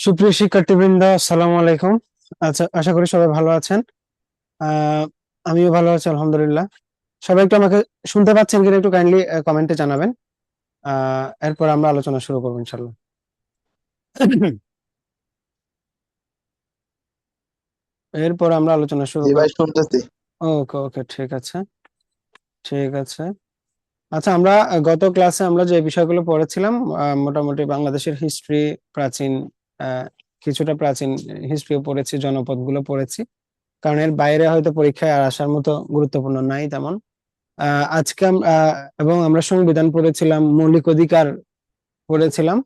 সুপ্রিয় শিক্ষার্থীবৃন্দ, আসসালামু আলাইকুম। আচ্ছা, আশা করি সবাই ভালো আছেন। আহ আমিও ভালো আছি, আলহামদুলিল্লাহ। সবাই একটু আমাকে শুনতে পাচ্ছেন কিনা একটু কাইন্ডলি কমেন্টে জানাবেন। এরপর আমরা আলোচনা শুরু করবো ইনশাল্লাহ। এরপর আমরা আলোচনা শুরু জি ভাই, করব। শুনতেছি। ওকে ওকে, ঠিক আছে, ঠিক আছে। আচ্ছা, আমরা গত ক্লাসে আমরা যে বিষয়গুলো পড়েছিলাম, মোটামুটি বাংলাদেশের হিস্ট্রি, প্রাচীন আহ, কিছুটা প্রাচীন হিস্ট্রিও পড়েছি, জনপদগুলো পড়েছি, কারণ এর বাইরে হয়তো পরীক্ষায় আর আসার মতো গুরুত্বপূর্ণ নাই তেমন। আজকে এবং আমরা সংবিধান পড়েছিলাম, মৌলিক অধিকার পড়েছিলাম,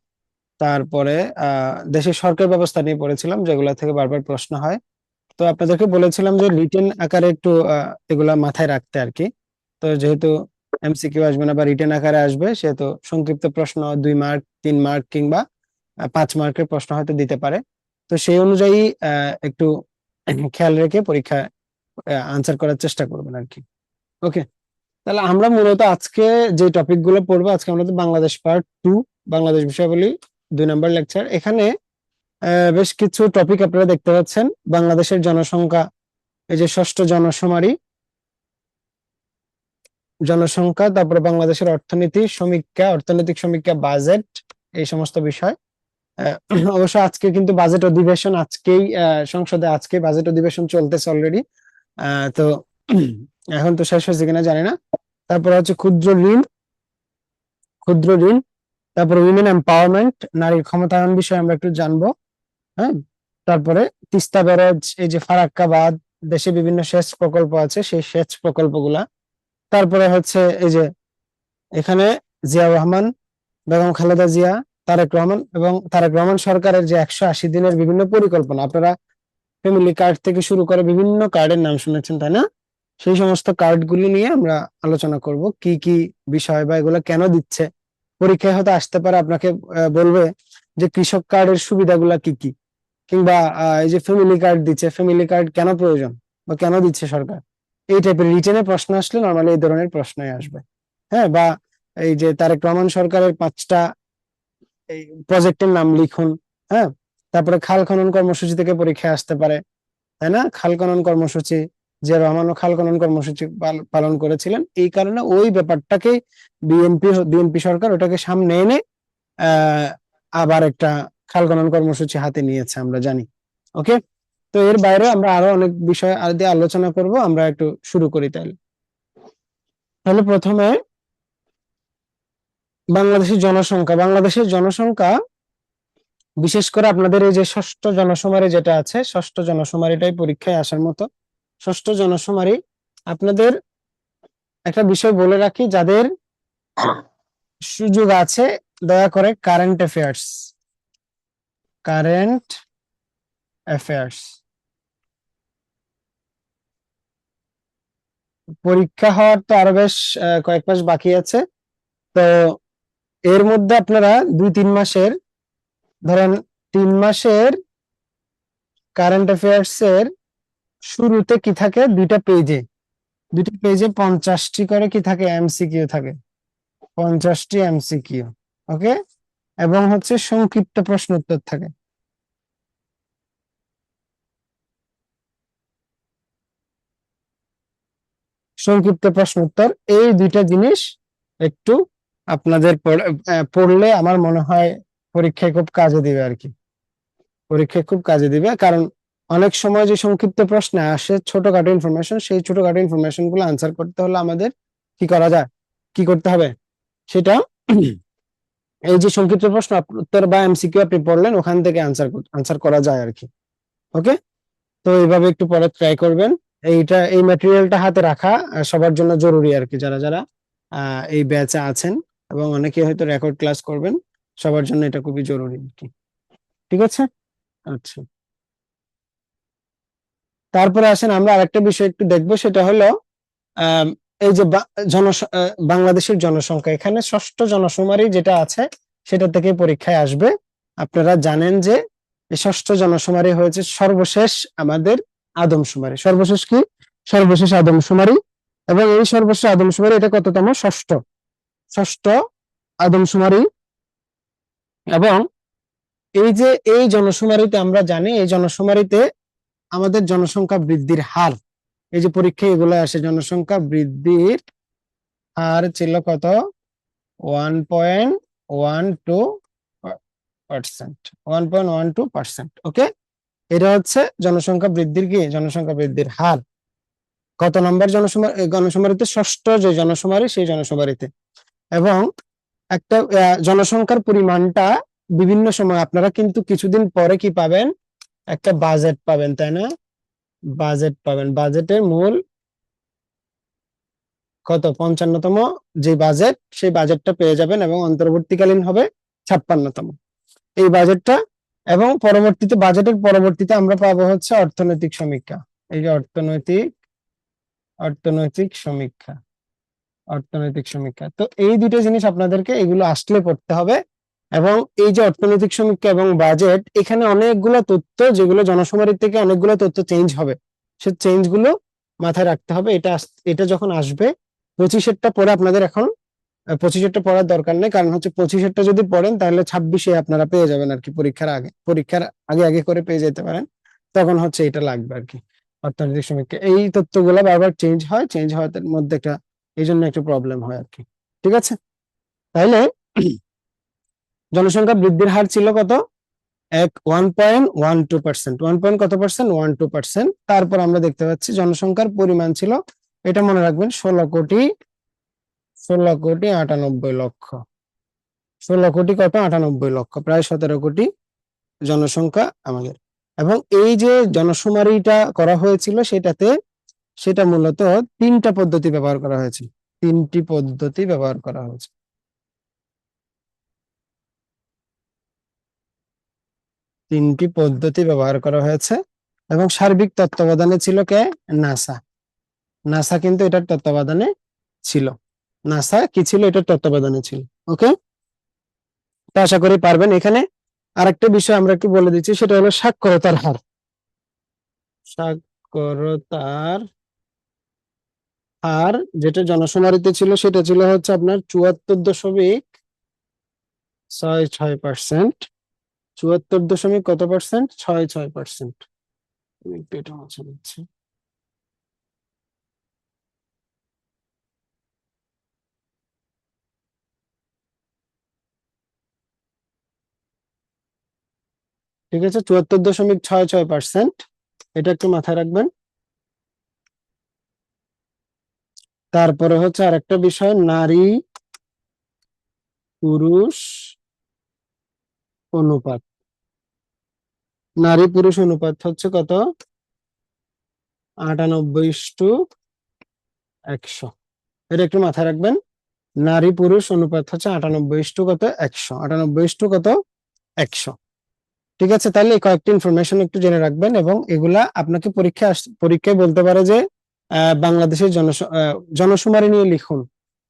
তারপরে দেশের সরকার ব্যবস্থা নিয়ে পড়েছিলাম, যেগুলা থেকে বারবার প্রশ্ন হয়। তো আপনাদেরকে বলেছিলাম যে রিটেন আকারে একটু এগুলা মাথায় রাখতে আর কি। তো যেহেতু এমসিকিউ আসবে না বা রিটেন আকারে আসবে, সেহেতু সংক্ষিপ্ত প্রশ্ন 2 মার্ক, 3 মার্ক কিংবা 5 মার্কের প্রশ্ন হয়তো দিতে পারে। তো সেই অনুযায়ী একটু খেয়াল রেখে পরীক্ষা আনসার করার চেষ্টা করবেন আর কি। ওকে, তাহলে আমরা মূলত আজকে যে টপিক গুলো পড়বো, আজকে আমরা তো বাংলাদেশ পার্ট 2, বাংলাদেশ বিষয়াবলী 2 নম্বর লেকচার। এখানে বেশ কিছু টপিক আপনারা দেখতে পাচ্ছেন। বাংলাদেশের জনসংখ্যা, এই যে ষষ্ঠ জনশুমারি, জনসংখ্যা, তারপরে বাংলাদেশের অর্থনীতি সমীক্ষা, অর্থনৈতিক সমীক্ষা, বাজেট, এই সমস্ত বিষয়। অবশ্য আজকে কিন্তু বাজেট অধিবেশন, আজকেই সংসদে আজকে বাজেট অধিবেশন চলতেছে অলরেডি। তো এখন তো শেষ হয়েছে কিনা জানি না। তারপরে হচ্ছে ক্ষুদ্র ঋণ, ক্ষুদ্র ঋণ, তারপরে উইমেন এম্পাওয়ারমেন্ট, নারীর ক্ষমতায়ন বিষয়ে আমরা একটু জানবো। হ্যাঁ, তারপরে তিস্তা ব্যারেজ, এই যে ফারাক্কা বাঁধ, দেশে বিভিন্ন সেচ প্রকল্প আছে, সেই সেচ প্রকল্পগুলা। তারপরে হচ্ছে এই যে এখানে জিয়াউর রহমান, বেগম খালেদা জিয়া, তারেক রহমান সরকারের যে 180 দিনের বিভিন্ন পরিকল্পনা, আপনারা ফ্যামিলি কার্ড থেকে শুরু করে বিভিন্ন কার্ডের নাম শুনেছেন, তাই না? সেই সমস্ত কার্ড গুলি নিয়ে আমরা আলোচনা করব, কি কি বিষয় বা এগুলো কেন দিচ্ছে। পরীক্ষায় হয়তো আসতে পারে, আপনাকে বলবে যে কৃষক কার্ডের সুবিধাগুলা কি কি, কিংবা এই যে ফ্যামিলি কার্ড দিচ্ছে, ফ্যামিলি কার্ড কেন প্রয়োজন বা কেন দিচ্ছে সরকার। এই টাইপের রিটেনে প্রশ্ন আসলে নর্মালি এই ধরনের প্রশ্নই আসবে। হ্যাঁ, বা এই যে তারেক রহমান সরকারের 5টা এই প্রজেক্টের নাম লিখুন। হ্যাঁ, তারপরে খাল খনন কর্মসূচি থেকে পরীক্ষায় আসতে পারে, তাই না? খাল খনন কর্মসূচি, যে রহমানও খাল খনন কর্মসূচি পালন করেছিলেন, এই কারণে ওই ব্যাপারটাকে বিএনপি সরকার ওটাকে সামনে এনে আহ আবার একটা খাল খনন কর্মসূচি হাতে নিয়েছে, আমরা জানি। ওকে, তো এর বাইরে আমরা আরো অনেক বিষয় আর দিয়ে আলোচনা করব। আমরা একটু শুরু করি তাহলে। তাহলে প্রথমে বাংলাদেশের জনসংখ্যা, বিশেষ করে আপনাদের এই যে ষষ্ঠ জনশুমারি যেটা আছে, ষষ্ঠ জনশুমারিটাই পরীক্ষায় আসার মতো। ষষ্ঠ জনশুমারি, আপনাদের একটা বিষয় বলে রাখি, যাদের সুযোগ আছে দয়া করে কারেন্ট অ্যাফেয়ার্স পরীক্ষা হওয়ার তো আরো বেশ কয়েক মাস বাকি আছে। তো এর মধ্যে আপনারা 2-3 মাসের, ধরেন 3 মাসের কারেন্ট অ্যাফেয়ার্স এর শুরুতে কি থাকে, দুইটা পেজে 50টি করে কি থাকে, এমসিকিউ থাকে, 50টি এমসিকিউ। ওকে, এবং হচ্ছে সংক্ষিপ্ত প্রশ্ন উত্তর থাকে। সংক্ষিপ্ত প্রশ্ন উত্তর, এই দুইটা জিনিস একটু আপনাদের পড়লে আমার মনে হয় পরীক্ষায় খুব কাজে দিবে আর কি। পরীক্ষায় খুব কাজে দিবে, কারণ অনেক সময় যে সংক্ষিপ্ত প্রশ্নে আসে ছোটখাটো ইনফরমেশন, সেই ছোটখাটো ইনফরমেশন গুলো আনসার করতে হলে আমাদের কি করা যায়, কি করতে হবে সেটা, এই যে সংক্ষিপ্ত প্রশ্ন উত্তর বা এমসিকিউ আপনি পড়লেন, ওখান থেকে আনসার করা যায় আর কি। ওকে, তো এইভাবে একটু পরে ট্রাই করবেন। এই ম্যাটেরিয়ালটা হাতে রাখা সবার জন্য জরুরি আর কি, যারা যারা এই ব্যাচে আছেন এবং অনেকে হয়তো রেকর্ড ক্লাস করবেন, সবার জন্য এটা খুবই জরুরি আর কি। ঠিক আছে, আচ্ছা। তারপরে আসেন আমরা আরেকটা বিষয় একটু দেখবো, সেটা হলো আহ এই যে বাংলাদেশের জনসংখ্যা, এখানে ষষ্ঠ জনশুমারি যেটা আছে সেটা থেকে পরীক্ষায় আসবে। আপনারা জানেন যে এই ষষ্ঠ জনশুমারি হয়েছে সর্বশেষ আমাদের আদমশুমারি। সর্বশেষ কি? সর্বশেষ আদমশুমারি। এবং এই সর্বশেষ আদমশুমারি এটা কততম? ষষ্ঠ আদমশুমারি। এবং এই যে এই জনশুমারিতে আমরা জানি, এই জনশুমারিতে আমাদের জনসংখ্যা বৃদ্ধির হার, এই যে পরীক্ষায় এগুলো আসে, জনসংখ্যা বৃদ্ধির হার ছিল কত? 1.12%। 1.12%। ওকে, এটা হচ্ছে জনসংখ্যা বৃদ্ধির কি, জনসংখ্যা বৃদ্ধির হার। কত নম্বর জনশুমারিতে? ষষ্ঠ যে জনশুমারি, সেই জনশুমারিতে। এবং একটা জনসংখ্যার পরিমাণটা বিভিন্ন সময়, আপনারা কিন্তু কিছুদিন পরে কি পাবেন? একটা বাজেট পাবেন, তাই না? বাজেট পাবেন। বাজেটের মূল কত? 55তম যে বাজেট, সেই বাজেটটা পেয়ে যাবেন, এবং অন্তর্বর্তীকালীন হবে 56তম এই বাজেটটা। এবং পরবর্তীতে, বাজেটের পরবর্তীতে আমরা পাবো হচ্ছে অর্থনৈতিক সমীক্ষা। এই যে অর্থনৈতিক সমীক্ষা, অর্থনৈতিক সমীক্ষা। তো এই দুটো জিনিস আপনাদেরকে এগুলো আসলে পড়তে হবে। এবং এই যে অর্থনৈতিক সমীক্ষা এবং বাজেট, এখানে অনেকগুলো তথ্য, যেগুলো জনশুমারির থেকে অনেকগুলো তথ্য চেঞ্জ হবে, সে চেঞ্জ গুলো মাথায় রাখতে হবে। এটা যখন আসবে 25-এরটা পরে, আপনাদের এখন 25-এরটা পড়ার দরকার নেই, কারণ হচ্ছে 25-এরটা যদি পড়েন তাহলে 26-এ আপনারা পেয়ে যাবেন আর কি, পরীক্ষার আগে আগে করে পেয়ে যেতে পারেন, তখন হচ্ছে এটা লাগবে আর কি। অর্থনৈতিক সমীক্ষা, এই তথ্যগুলো বারবার চেঞ্জ হওয়ার মধ্যে একটা, এই জন্য একটু প্রবলেম হয় আর কি। ঠিক আছে, তাহলে জনসংখ্যা বৃদ্ধির হার ছিল কত? 1.12%। কত পার্সেন্ট? 12%। তারপর আমরা দেখতে পাচ্ছি জনসংখ্যার পরিমাণ ছিল, এটা মনে রাখবেন, 16,98,00,000। 16 কোটি কত? 98 লক্ষ, প্রায় 17 কোটি জনসংখ্যা আমাদের। এবং এই যে জনশুমারিটা করা হয়েছিল, সেটা মূলত 3টা পদ্ধতি ব্যবহার করা হয়েছে। 3টি পদ্ধতি ব্যবহার করা হয়েছে। 3টি পদ্ধতি ব্যবহার করা হয়েছে। এবং সার্বিক তত্ত্বাবধানে ছিল কে? নাসা। নাসা কিন্তু এটার তত্ত্বাবধানে ছিল। নাসা কি ছিল? এটার তত্ত্বাবধানে ছিল। ওকে, তো আশা করি পারবেন। এখানে আরেকটা বিষয় আমরা একটু বলে দিচ্ছি, সেটা হলো সাক্ষরতার হার। সাক্ষরতার হার যেটা জনশুমারিতে ছিল, সেটা ছিল হচ্ছে আপনার 74.66%। 74 দশমিক কত পার্সেন্ট? 66%। আমি একটু এটা মুছে দিচ্ছি। ঠিক আছে, 74.66%, এটা একটু মাথায় রাখবেন। তারপরে হচ্ছে আরেকটা বিষয়, নারী পুরুষ অনুপাত। নারী পুরুষ অনুপাত হচ্ছে কত? 98:100। এটা একটু মাথায় রাখবেন। নারী পুরুষ অনুপাত হচ্ছে 98:100। 98:100। ঠিক আছে, তাহলে এই কয়েকটি ইনফরমেশন একটু জেনে রাখবেন, এবং এগুলা আপনাকে পরীক্ষায় বলতে পারে যে বাংলাদেশের জনশুমারি নিয়ে লিখুন।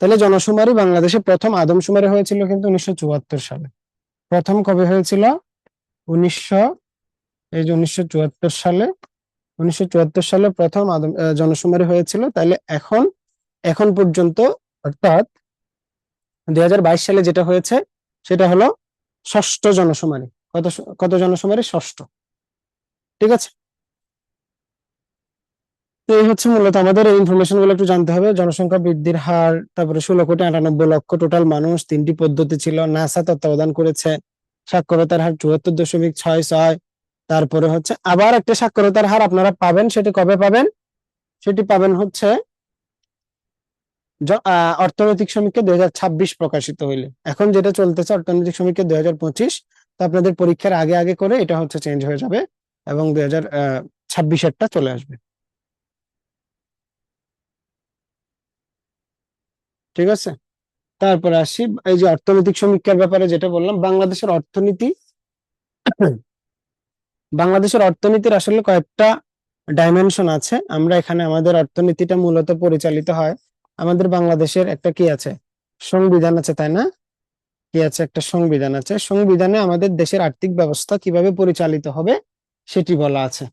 তাহলে জনশুমারি, বাংলাদেশে প্রথম আদমশুমারি হয়েছিল কিন্তু 1974 সালে। প্রথম কবে হয়েছিল? 1900, এই যে 1974 সালে, 1974 সালে প্রথম জনশুমারি হয়েছিল। তাহলে এখন পর্যন্ত, অর্থাৎ 2022 সালে যেটা হয়েছে, সেটা হলো ষষ্ঠ জনশুমারি। কত জনশুমারি? ষষ্ঠ। ঠিক আছে, তো এই হচ্ছে মূলত আমাদের এই ইনফরমেশন গুলো একটু জানতে হবে। জনসংখ্যা বৃদ্ধির হার, তারপরে 16,98,00,000 টোটাল মানুষ, 3টি পদ্ধতি ছিল, নাসা তত্ত্বাবধান করেছে, সাক্ষরতার হার 74.66। তারপরে হচ্ছে আবার একটা সাক্ষরতার হার আপনারা পাবেন, সেটি কবে পাবেন? সেটি পাবেন হচ্ছে অর্থনৈতিক সমীক্ষা 2026 প্রকাশিত হইলে। এখন যেটা চলতেছে অর্থনৈতিক সমীক্ষা 2025, তো আপনাদের পরীক্ষার আগে আগে করে এটা হচ্ছে চেঞ্জ হয়ে যাবে, এবং 2026-এরটা চলে আসবে। ঠিক আছে, তারপরে আসি এই যে অর্থনৈতিক সমীক্ষার ব্যাপারে যেটা বললাম, বাংলাদেশের অর্থনীতির আসলে কয়েকটা ডাইমেনশন আছে। আমরা এখানে, আমাদের অর্থনীতিটা মূলত পরিচালিত হয়, আমাদের বাংলাদেশের একটা কি আছে? সংবিধান আছে, তাই না? কি আছে? একটা সংবিধান আছে। সংবিধানে আমাদের দেশের আর্থিক ব্যবস্থা কিভাবে পরিচালিত হবে সেটি বলা আছে।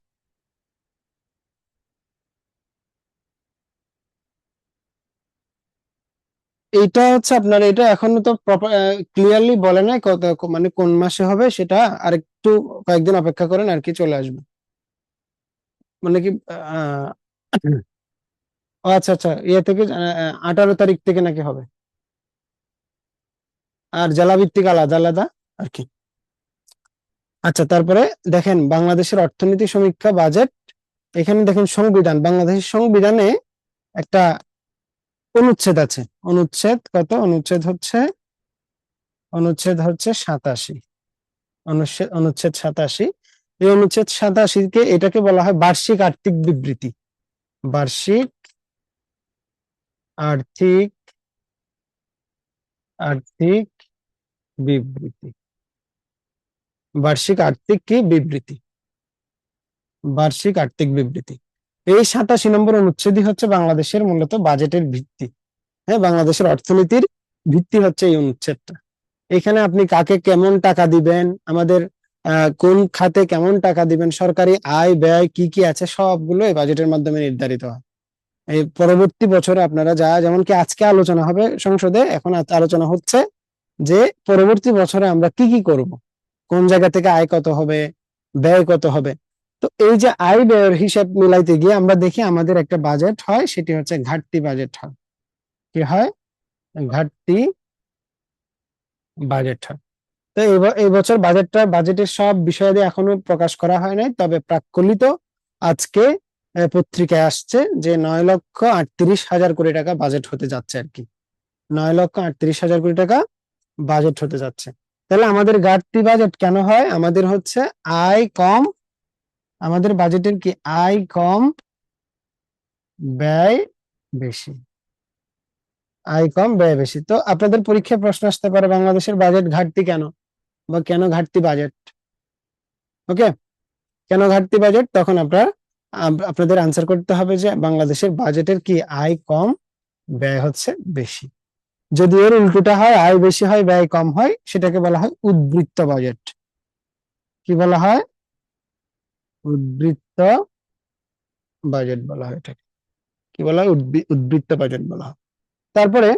এইটা হচ্ছে আপনার, এটা এখনো তো ক্লিয়ারলি বলে নাই কত, মানে কোন মাসে হবে সেটা। আর একটু কয়েকদিন অপেক্ষা করেন আর কি, চলে আসবে। মানে কি ও আচ্ছা আচ্ছা, ইয়ে থেকে 18 তারিখ থেকে নাকি হবে। আর জেলা ভিত্তিক আলাদা আলাদা আর কি। আচ্ছা, তারপরে দেখেন বাংলাদেশের অর্থনীতি সমীক্ষা বাজেট। এখানে দেখেন সংবিধান, বাংলাদেশের সংবিধানে একটা অনুচ্ছেদ আছে। অনুচ্ছেদ কত? অনুচ্ছেদ হচ্ছে 87। অনুচ্ছেদ 87। এই অনুচ্ছেদ 87 কে, এটাকে বলা হয় বার্ষিক আর্থিক বিবৃতি। বার্ষিক আর্থিক আর্থিক বিবৃতি। বার্ষিক আর্থিক কি বিবৃতি? বার্ষিক আর্থিক বিবৃতি। এই 87 নম্বর অনুচ্ছেদই হচ্ছে বাংলাদেশের মূলত বাজেটের ভিত্তি। হ্যাঁ, বাংলাদেশের অর্থনীতির ভিত্তি হচ্ছে এই অনুচ্ছেদটা। এখানে আপনি কাকে কেমন টাকা দিবেন, আমাদের কোন খাতে কেমন টাকা দিবেন, সরকারি আয় ব্যয় কি কি আছে, সবগুলো এই বাজেটের মাধ্যমে নির্ধারিত হয়। এই পরবর্তী বছরে আপনারা যেমন কি আজকে আলোচনা হবে সংসদে, এখন আলোচনা হচ্ছে যে পরবর্তী বছরে আমরা কি কি করব, কোন জায়গা থেকে আয় কত হবে, ব্যয় কত হবে। তো এই যে আয় ব্যয়ের হিসাব মিলাইতে গিয়ে আমরা দেখি আমাদের একটা বাজেট হয়, সেটি হচ্ছে ঘাটতি বাজেট হয়। কি হয়? ঘাটতি বাজেট হয়। তো এই বছর বাজেটের সব বিষয়াদি এখনো প্রকাশ করা হয় নাই, তবে প্রাক্কলিত আজকে পত্রিকায় আসছে যে 9,38,000 কোটি টাকা বাজেট হতে যাচ্ছে আর কি। 9,38,000 কোটি টাকা বাজেট হতে যাচ্ছে। তাহলে আমাদের ঘাটতি বাজেট কেন হয়? আমাদের হচ্ছে আয় কম, আমাদের বাজেটের কি আয় কম ব্যয় বেশি। আয় কম ব্যয় বেশি। তো আপনাদের পরীক্ষায় প্রশ্ন আসতে পারে বাংলাদেশের বাজেট ঘাটতি কেন, বা কেন ঘাটতি বাজেট। ওকে, কেন ঘাটতি বাজেট, তখন আপনাদের আনসার করতে হবে যে বাংলাদেশের বাজেটের কি আয় কম ব্যয় হচ্ছে বেশি। যদি এর উল্টোটা হয়, আয় বেশি হয় ব্যয় কম হয়, সেটাকে বলা হয় উদ্বৃত্ত বাজেট। কি বলা হয়? উদ্বৃত্ত বাজেট বলা হয় এটাকে। কি বলা হয়? উদ্বৃত্ত বাজেট বলা হয়। তারপরে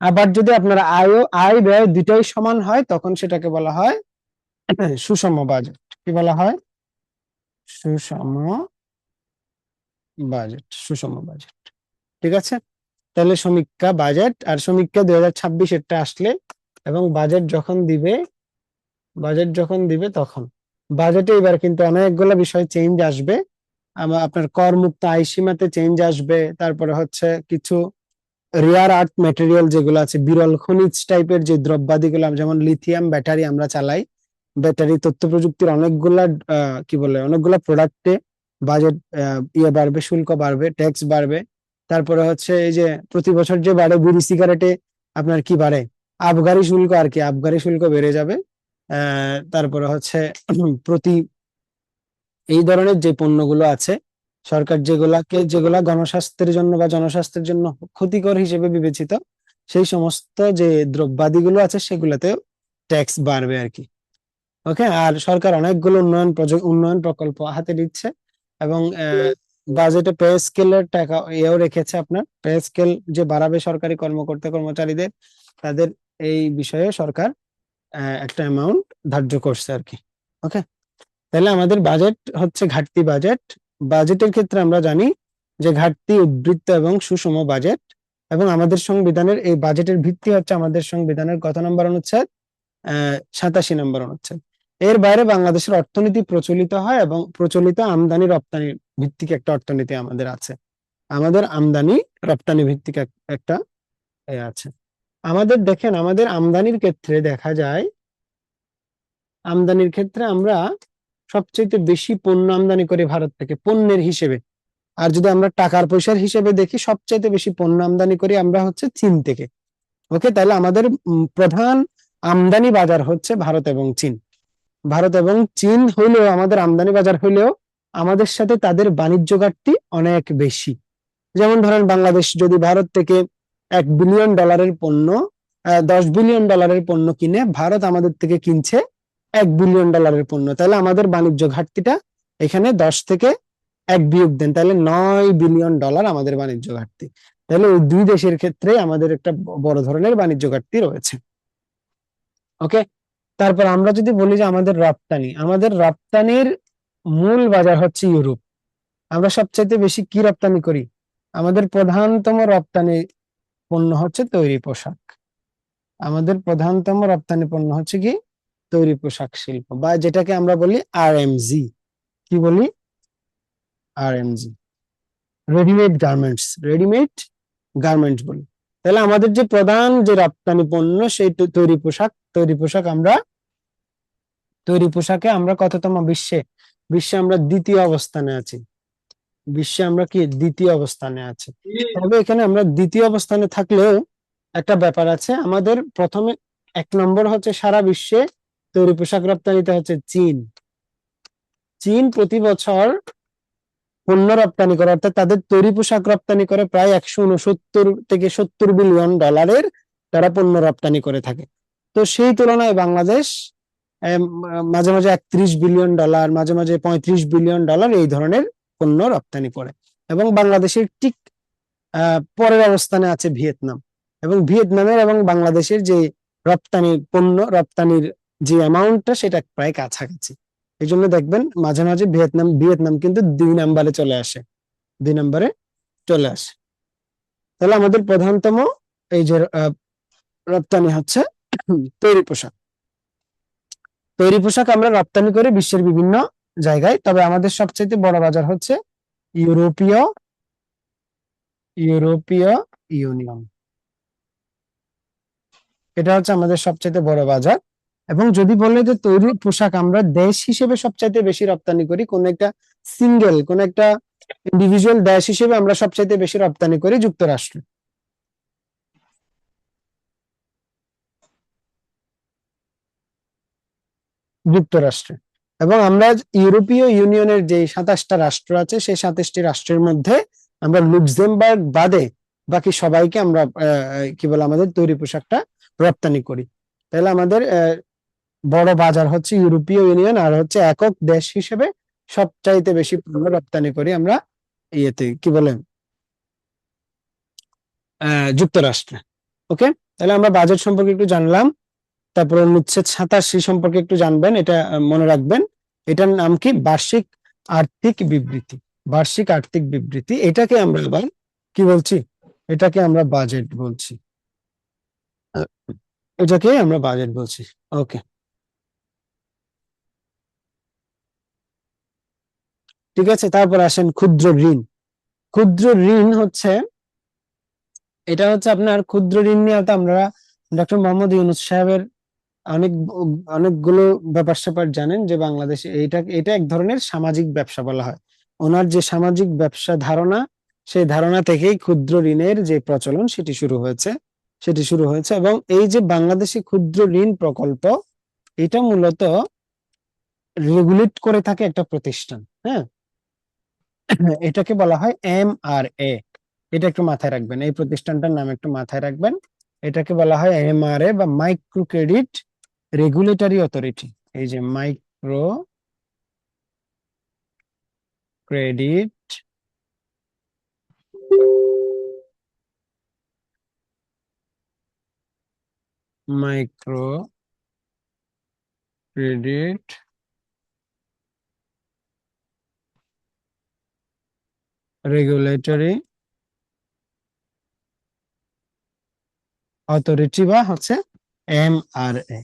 আবার যদি আপনার আয় ব্যয় দুটাই সমান হয়, তখন সেটাকে বলা হয় সুষম বাজেট। কি বলা হয়? সুষম বাজেট। সুষম বাজেট। ঠিক আছে। তাহলে সমীক্ষা বাজেট আর সমীক্ষা 2026 আসলে, এবং বাজেট যখন দিবে তখন বাজেটে এবার কিন্তু অনেকগুলো বিষয় চেঞ্জ আসবে। আপনার করমুক্ত আয় সীমাতে চেঞ্জ আসবে। তারপরে হচ্ছে কিছু রেয়ার আর্থ ম্যাটেরিয়াল যেগুলো আছে, বিরল খনিজ টাইপের যে দ্রব্যাদিগুলো, যেমন লিথিয়াম ব্যাটারি আমরা চালাই, ব্যাটারি তথ্য প্রযুক্তির অনেকগুলা কি বলে, অনেকগুলা প্রোডাক্টে বাজেট বাড়বে, শুল্ক বাড়বে, ট্যাক্স বাড়বে। তারপরে হচ্ছে এই যে প্রতি বছর যে বাড়ে বিড়ি সিগারেটে আপনার কি বাড়ে, আবগারি শুল্ক আর কি, আবগারি শুল্ক বেড়ে যাবে। তারপরে হচ্ছে প্রতি এই ধরনের যে পণ্যগুলো আছে, সরকার যেগুলা গণস্বাস্থ্যের জন্য বা জনস্বাস্থ্যের জন্য ক্ষতিকর হিসেবে বিবেচিত, সেই সমস্ত যে দ্রব্যাদিগুলো আছে সেগুলোতে ট্যাক্স বাড়বে আর কি। ওকে, আর সরকার অনেকগুলো উন্নয়ন প্রকল্প হাতে নিচ্ছে, এবং বাজেটে পে স্কেলের টাকা এও রেখেছে। আপনার পে স্কেল যে বাড়াবে সরকারি কর্মকর্তা কর্মচারীদের, তাদের এই বিষয়ে সরকার একটা অ্যামাউন্ট ধার্য করছে আর কি। ওকে, তাহলে আমাদের বাজেট হচ্ছে ঘাটতি বাজেট। বাজেটের ক্ষেত্রে আমরা জানি যে ঘাটতি, উদ্বৃত্ত এবং সুষম বাজেট। এবং আমাদের সংবিধানের এই বাজেটের ভিত্তি হচ্ছে আমাদের সংবিধানের কত নম্বর অনুচ্ছেদ? 87 নম্বর অনুচ্ছেদ। এর বাইরে বাংলাদেশের অর্থনীতি প্রচলিত হয়, এবং প্রচলিত আমদানি রপ্তানি ভিত্তিক একটা অর্থনীতি আমাদের আছে। আমাদের আমদানি রপ্তানি ভিত্তিক একটা আছে আমাদের। দেখেন আমাদের আমদানির ক্ষেত্রে দেখা যায়, আমদানির ক্ষেত্রে আমরা সবচেয়ে বেশি পণ্য আমদানি করি ভারত থেকে পণ্যের হিসেবে। আর যদি আমরা টাকার পয়সার হিসেবে দেখি, সবচেয়ে বেশি পণ্য আমদানি করি আমরা হচ্ছে চীন থেকে। ওকে, তাহলে আমাদের প্রধান আমদানি বাজার হচ্ছে ভারত এবং চীন। ভারত এবং চীন হইলেও, আমাদের আমদানি বাজার হইলেও, আমাদের সাথে তাদের বাণিজ্য ঘাটতি অনেক বেশি। যেমন ধরেন, বাংলাদেশ যদি ভারত থেকে $1 বিলিয়ন পণ্য, $10 বিলিয়ন পণ্য কিনে, ভারত আমাদের থেকে কিনছে $1 বিলিয়ন পণ্য, তাহলে আমাদের বাণিজ্য ঘাটতিটা এখানে 10 থেকে 1 বিয়োগ দেন, তাহলে $9 বিলিয়ন আমাদের বাণিজ্য ঘাটতি। তাহলে ওই দুই দেশের ক্ষেত্রে আমাদের একটা বড় ধরনের বাণিজ্য ঘাটতি রয়েছে। ওকে, তারপর আমরা যদি বলি যে আমাদের রপ্তানির মূল বাজার হচ্ছে ইউরোপ। আমরা সবচাইতে বেশি কি রপ্তানি করি? আমাদের প্রধানতম রপ্তানি পণ্য হচ্ছে তৈরি পোশাক। আমাদের প্রধানতম রপ্তানি পণ্য হচ্ছে কি? তৈরি পোশাক শিল্প, বা যেটাকে আমরা বলি আরএমজি। কি বলি? আরএমজি, রেডিমেড গার্মেন্টস বলি। তাহলে আমাদের যে প্রধান যে রপ্তানি পণ্য সেই তৈরি পোশাক তৈরি পোশাকে আমরা কততম বিশ্বে? বিশ্বে আমরা দ্বিতীয় অবস্থানে আছি। বিশ্বে আমরা কি দ্বিতীয় অবস্থানে আছি। তবে এখানে আমরা দ্বিতীয় অবস্থানে থাকলেও একটা ব্যাপার আছে, আমাদের প্রথমে 1 নম্বর হচ্ছে সারা বিশ্বে তৈরি পোশাক রপ্তানিতে হচ্ছে চীন। চীন প্রতি বছর পণ্য রপ্তানি করে, অর্থাৎ তাদের তৈরি পোশাক রপ্তানি করে প্রায় 169 থেকে 70 বিলিয়ন ডলারের তারা পণ্য রপ্তানি করে থাকে। তো সেই তুলনায় বাংলাদেশ মাঝে মাঝে 31 বিলিয়ন ডলার, মাঝে মাঝে 35 বিলিয়ন ডলার এই ধরনের পণ্য রপ্তানি করে। এবং বাংলাদেশের ঠিক পরের অবস্থানে আছে ভিয়েতনাম। এবং ভিয়েতনামের এবং বাংলাদেশের যে রপ্তানির যে অ্যামাউন্টটা সেটা প্রায় কাছাকাছি। এই জন্য দেখবেন মাঝে মাঝে ভিয়েতনাম কিন্তু 2 নম্বরে চলে আসে, 2 নম্বরে চলে আসে। তাহলে আমাদের প্রধানতম এই যে রপ্তানি হচ্ছে তৈরি পোশাক। তৈরি পোশাক আমরা রপ্তানি করি বিশ্বের বিভিন্ন জায়গায়, তবে আমাদের সবচেয়ে বড় বাজার হচ্ছে ইউরোপীয় ইউরোপীয় ইউনিয়ন। এটা হচ্ছে আমাদের সবচেয়ে বড় বাজার। এবং যদি বলে যে তৈরি পোশাক আমরা দেশ হিসেবে সবচাইতে বেশি রপ্তানি করি, কোন একটা ইন্ডিভিজুয়াল দেশ হিসেবে আমরা সবচাইতে বেশি রপ্তানি করি যুক্তরাষ্ট্র। যুক্তরাষ্ট্রে এবং আমরা ইউরোপীয় ইউনিয়নের যে 27টা রাষ্ট্র আছে সেই 27টি রাষ্ট্রের মধ্যে আমরা লুক্সেমবার্গ বাদে বাকি সবাইকে আমরা কি বলে আমাদের তৈরি পোশাকটা রপ্তানি করি। তাহলে আমাদের বড় বাজার হচ্ছে ইউরোপীয় ইউনিয়ন, আর হচ্ছে একক দেশ হিসেবে সবচাইতে বেশি পণ্য রপ্তানি করি আমরা ইয়েতে কি বলে যুক্তরাষ্ট্রে। ওকে, তাহলে আমরা বাজেট সম্পর্কে একটু জানলাম। তারপর অনুচ্ছেদ 87 সম্পর্কে একটু জানবেন, এটা মনে রাখবেন। এটার নাম কি? বার্ষিক আর্থিক বিবৃতি। বার্ষিক আর্থিক বিবৃতি, এটাকে আমরা আবার কি বলছি? এটাকে আমরা বাজেট বলছি। এটাকে আমরা বাজেট বলছি। ওকে, ঠিক আছে। তারপর আসেন ক্ষুদ্র ঋণ। ক্ষুদ্র ঋণ হচ্ছে, এটা হচ্ছে আপনার ক্ষুদ্র ঋণ নিয়ে তো আমরা ডক্টর মোহাম্মদ ইউনূস সাহেবের অনেক অনেকগুলো ব্যাপার স্যাপার জানেন, যে বাংলাদেশে এটা এক ধরনের সামাজিক ব্যবসা বলা হয়। ওনার যে সামাজিক ব্যবসা ধারণা, সেই ধারণা থেকেই ক্ষুদ্র ঋণের যে প্রচলন সেটি শুরু হয়েছে। এবং এই যে বাংলাদেশি ক্ষুদ্র ঋণ প্রকল্প, এটা মূলত রেগুলেট করে থাকে একটা প্রতিষ্ঠান। হ্যাঁ, এটাকে বলা হয় MRA। এটা একটু মাথায় রাখবেন, এই প্রতিষ্ঠানটার নাম একটু মাথায় রাখবেন। এটাকে বলা হয় MRA বা মাইক্রো ক্রেডিট রেগুলেটরি অথরিটি। এই যে micro credit micro credit regulatory authority, বা হচ্ছে MRA।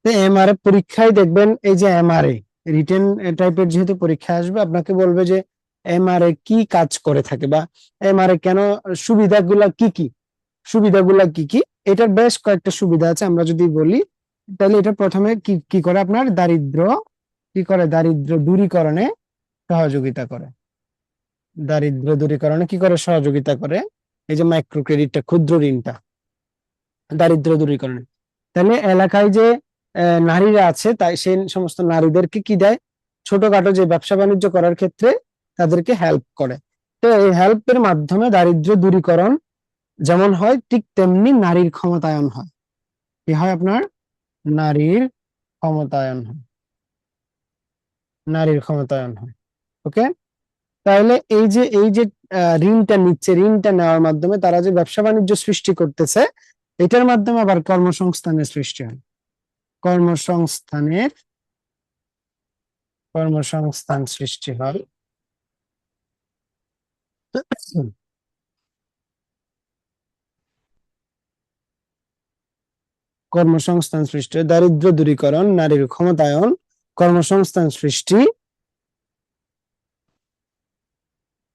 তো MRA পরীক্ষায় দেখবেন, এই যে MRA রিটেন টাইপের যেহেতু পরীক্ষা আসবে, আপনাকে বলবে যে MRA কি কাজ করে থাকে, বা MRA কেন, সুবিধাগুলা কি কি। এটার বেশ কয়েকটা সুবিধা আছে। আমরা যদি বলি তাহলে এটা প্রথমে কি কি করে, আপনার দারিদ্র দূরীকরণে সহযোগিতা করে। দারিদ্র দূরীকরণে কি করে সহযোগিতা করে? এই যে মাইক্রো ক্রেডিটটা, ক্ষুদ্র ঋণটা, দারিদ্র দূরীকরণে। তাহলে এলাকায় যে নারীরা আছে, তাই সেই সমস্ত নারীদেরকে কি দেয়? ছোটখাটো যে ব্যবসা বাণিজ্য করার ক্ষেত্রে তাদেরকে হেল্প করে। তো এই হেল্পের মাধ্যমে দারিদ্র দূরীকরণ যেমন হয়, ঠিক তেমনি নারীর ক্ষমতায়ন হয়। কি হয় আপনার? নারীর ক্ষমতায়ন হয়। নারীর ক্ষমতায়ন হয়। ওকে, তাহলে এই যে ঋণটা নিচ্ছে, ঋণটা নেওয়ার মাধ্যমে তারা যে ব্যবসা বাণিজ্য সৃষ্টি করতেছে, এটার মাধ্যমে আবার কর্মসংস্থানের সৃষ্টি হয়। কর্মসংস্থানের কর্মসংস্থান সৃষ্টি হয়। কর্মসংস্থান সৃষ্টি, দারিদ্র দূরীকরণ, নারীর ক্ষমতায়ন, কর্মসংস্থান সৃষ্টি।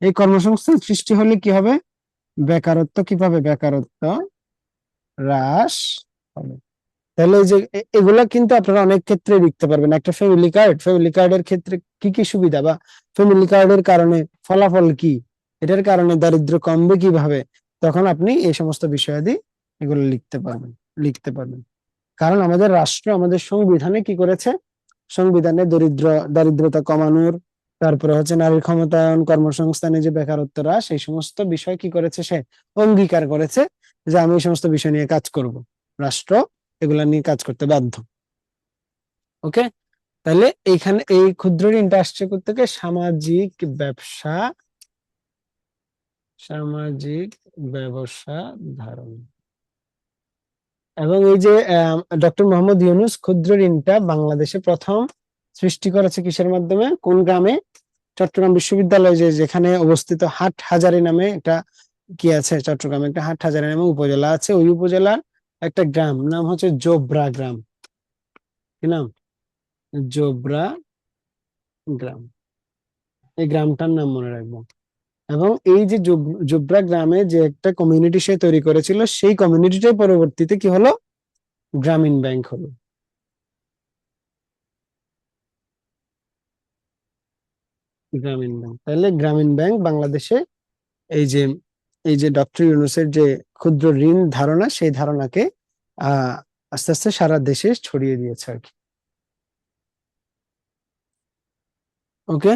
এই কর্মসংস্থান সৃষ্টি হলে কি হবে? বেকারত্ব কিভাবে? বেকারত্ব হ্রাস হবে। তাহলে এই যে এগুলা কিন্তু আপনারা অনেক ক্ষেত্রে লিখতে পারবেন। একটা ফ্যামিলি কার্ডের ক্ষেত্রে কি কি সুবিধা, বা ফ্যামিলি কার্ডের কারণে ফলাফল কি, এটার কারণে দারিদ্র্য কমবে কিভাবে, তখন আপনি এই সমস্ত বিষয়াদি এগুলো লিখতে পারবেন। কারণ আমাদের রাষ্ট্র, আমাদের সংবিধানে কি করেছে? সংবিধানে দারিদ্রতা কমানোর, তারপরে হচ্ছে নারীর ক্ষমতায়ন, কর্মসংস্থানে যে বেকারত্ব হ্রাস, এই সমস্ত বিষয় কি করেছে? সে অঙ্গীকার করেছে যে আমি এই সমস্ত বিষয় নিয়ে কাজ করব। রাষ্ট্র এগুলা নিয়ে কাজ করতে বাধ্য। ওকে, তাহলে এইখানে এই ক্ষুদ্র ঋণটা আসছে থেকে সামাজিক ব্যবসা, সামাজিক ব্যবসা ধারণ। এবং এই যে ডক্টর মোহাম্মদ ইউনূস ক্ষুদ্র ঋণটা বাংলাদেশে প্রথম সৃষ্টি করেছে কিসের মাধ্যমে? কোন গ্রামে? চট্টগ্রাম বিশ্ববিদ্যালয় যেখানে অবস্থিত হাটহাজারী নামে একটা কি আছে, চট্টগ্রামে একটা হাটহাজারী নামে উপজেলা আছে। ওই উপজেলার একটা গ্রাম নাম হচ্ছে জোবরা গ্রাম। কি নাম? জোবরা গ্রাম। এই গ্রামটার নাম মনে রাখবো। এবং এই যে জোবরা গ্রামে যে একটা কমিউনিটি সে তৈরি করেছিল, সেই কমিউনিটিটাই পরবর্তীতে কি হলো? গ্রামীণ ব্যাংক হলো। গ্রামীণ ব্যাংক। তাহলে গ্রামীণ ব্যাংক বাংলাদেশে এই যে ডক্টর ইউনূসের যে ক্ষুদ্র ঋণ ধারণা, সেই ধারণাকে আহ আস্তে আস্তে সারা দেশে ছড়িয়ে দিয়েছে আর কি। ওকে,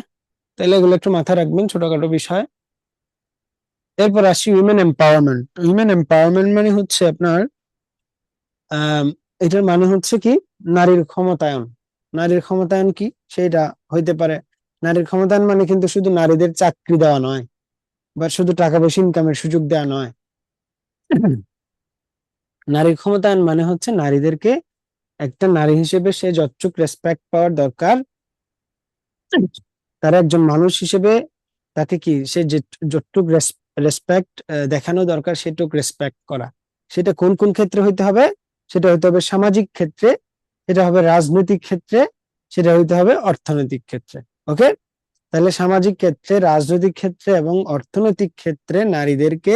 তাহলে এগুলো একটু মাথায় রাখবেন, ছোটখাটো বিষয়। এরপর আসি উইমেন এম্পাওয়ারমেন্ট। উইমেন এম্পাওয়ারমেন্ট মানে হচ্ছে আপনার এটার মানে হচ্ছে কি? নারীর ক্ষমতায়ন। নারীর ক্ষমতায়ন কি সেটা হইতে পারে। নারীর ক্ষমতায়ন মানে কিন্তু শুধু নারীদের চাকরি দেওয়া নয়, বা শুধু টাকা পয়সা ইনকামের সুযোগ দেওয়া নয়। নারীর ক্ষমতায়ন মানে হচ্ছে নারীদেরকে, একটা নারী হিসেবে সে যতটুক রেসপেক্ট পাওয়ার দরকার, তার একজন মানুষ হিসেবে তাকে কি, সে যে যতটুক রেসপেক্ট দেখানো দরকার সেটুক রেসপেক্ট করা। সেটা কোন কোন ক্ষেত্রে হইতে হবে? সেটা হইতে হবে সামাজিক ক্ষেত্রে, সেটা হবে রাজনৈতিক ক্ষেত্রে, সেটা হইতে হবে অর্থনৈতিক ক্ষেত্রে। ওকে, তাহলে সামাজিক ক্ষেত্রে, রাজনৈতিক ক্ষেত্রে এবং অর্থনৈতিক ক্ষেত্রে নারীদেরকে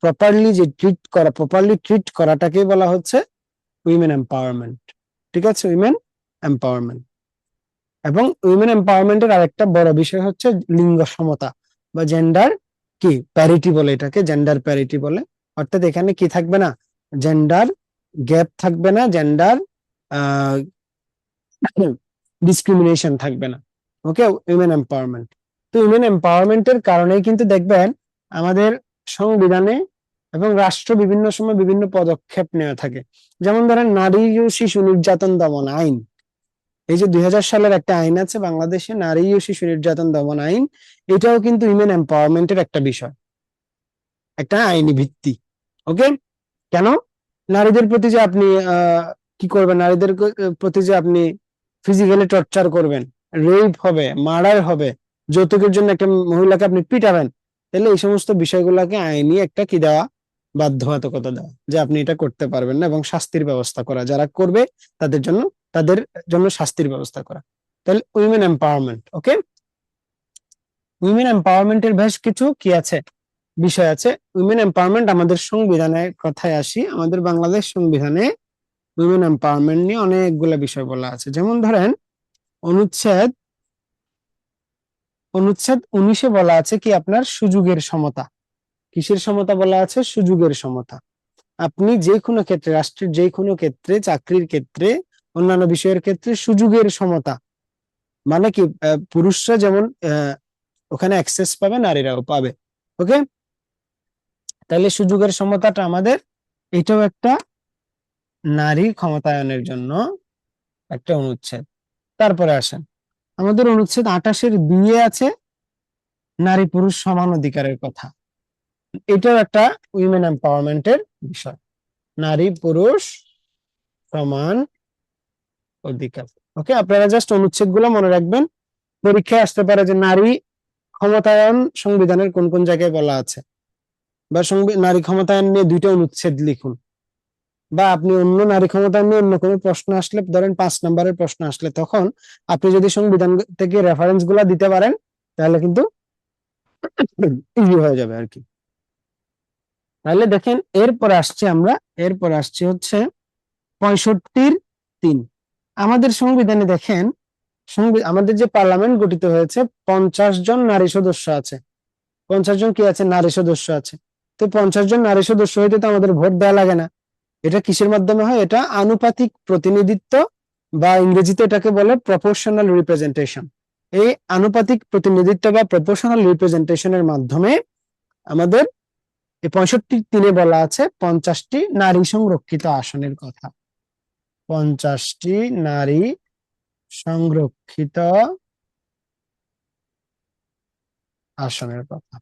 প্রপারলি ট্রিট করাটাকে বলা হচ্ছে উইমেন এম্পাওয়ারমেন্ট। ঠিক আছে, উইমেন এম্পাওয়ারমেন্ট। এবং উইমেন এম্পাওয়ারমেন্টের আরেকটা বড় বিষয় হচ্ছে লিঙ্গ সমতা, বা জেন্ডার কি প্যারিটি বলে, এটাকে জেন্ডার প্যারিটি বলে। অর্থাৎ এখানে কি থাকবে না? জেন্ডার গ্যাপ থাকবে না, জেন্ডার ডিসক্রিমিনেশন থাকবে না। ওকে, উইমেন এম্পাওয়ারমেন্ট। তো উইমেন এম্পাওয়ারমেন্টের কারণেই কিন্তু দেখবেন আমাদের সংবিধানে এবং রাষ্ট্র বিভিন্ন সময় বিভিন্ন পদক্ষেপ নেওয়া থাকে। যেমন ধরেন নারী ও শিশু নির্যাতন দমন আইন। এই যে 2000 সালের একটা আইন আছে বাংলাদেশে, নারী ও শিশু নির্যাতন দমন আইন। এটাও কিন্তু উইমেন এম্পাওয়ারমেন্টের একটা বিষয়, একটা আইনি ভিত্তি। ওকে, কেন? নারীদের প্রতি যে আপনি কি করবেন, নারীদের প্রতি যে আপনি ফিজিক্যালি টর্চার করবেন, রেপ হবে, মার্ডার হবে, যৌতুকের জন্য একটা মহিলাকে আপনি পিটাবেন, তাহলে এই সমস্ত বিষয়গুলোকে আইনি একটা কি দেওয়া, বাধ্যবাধকতা দেওয়া, যে আপনি এটা করতে পারবেন না, এবং শাস্তির ব্যবস্থা করা, যারা করবে তাদের জন্য তাদের জন্য শাস্তির ব্যবস্থা করা। তাহলে উইমেন এম্পাওয়ারমেন্ট। ওকে, উইমেন এম্পাওয়ারমেন্টের বেশ কিছু কি আছে, বিষয় আছে। উইমেন এম্পাওয়ারমেন্ট আমাদের সংবিধানের কথায় আসি, আমাদের বাংলাদেশ সংবিধানে উইমেন এম্পাওয়ারমেন্ট নিয়ে অনেকগুলো বিষয় বলা আছে। যেমন ধরেন অনুচ্ছেদ অনুচ্ছেদ 19-এ বলা আছে কি আপনার সুযোগের সমতা। কিসের সমতা বলা আছে? সুযোগের সমতা। আপনি যে কোনো ক্ষেত্রে, রাষ্ট্রের যে কোনো ক্ষেত্রে, চাকরির ক্ষেত্রে, অন্যান্য বিষয়ের ক্ষেত্রে সুযোগের সমতা মানে কি, পুরুষরা যেমন ওখানে অ্যাক্সেস পাবে, নারীরাও পাবে। ওকে, তাহলে সুযোগের সমতাটা আমাদের, এটাও একটা নারী ক্ষমতায়নের জন্য একটা অনুচ্ছেদ। তারপরে আসেন আমাদের অনুচ্ছেদ 28-এর 2-এ আছে নারী পুরুষ সমান অধিকারের কথা, এটাও একটা উইমেন এম্পাওয়ারমেন্টের বিষয়। নারী পুরুষ সমান অধিকার। ওকে, আপনারা জাস্ট অনুচ্ছেদ গুলো মনে রাখবেন, পরীক্ষায় আসতে পারে যে নারী ক্ষমতায়ন সংবিধানের কোন কোন জায়গায় বলা আছে, বা নারী ক্ষমতায়ন নিয়ে 2টা অনুচ্ছেদ লিখুন, বা আপনি অন্য নারী ক্ষমতায়ন নিয়ে অন্য কোনো প্রশ্ন আসলে, ধরেন 5 নম্বরের প্রশ্ন আসলে, তখন আপনি যদি সংবিধান থেকে রেফারেন্স গুলা দিতে পারেন তাহলে কিন্তু ইজি হয়ে যাবে আর কি। তাহলে দেখেন এরপরে আসছি হচ্ছে 65-3। আমাদের সংবিধানে দেখেন, আমাদের যে পার্লামেন্ট গঠিত হয়েছে 50 জন নারী সদস্য আছে। 50 জন কি আছে? নারী সদস্য আছে। তো 50 জন নারী সদস্য হইতে তো আমাদের ভোট দেওয়া লাগে না। এটা কিসের মাধ্যমে হয়? এটা আনুপাতিক প্রতিনিধিত্ব, বা ইংরেজিতে এটাকে বলে প্রপোর্শনাল রিপ্রেজেন্টেশন। এই আনুপাতিক প্রতিনিধিত্ব বা প্রপোর্শনাল রিপ্রেজেন্টেশনের মাধ্যমে আমাদের এই 65-3 বলা আছে 50টি নারী সংরক্ষিত আসনের কথা। 50টি নারী সংরক্ষিত আসনের কথা,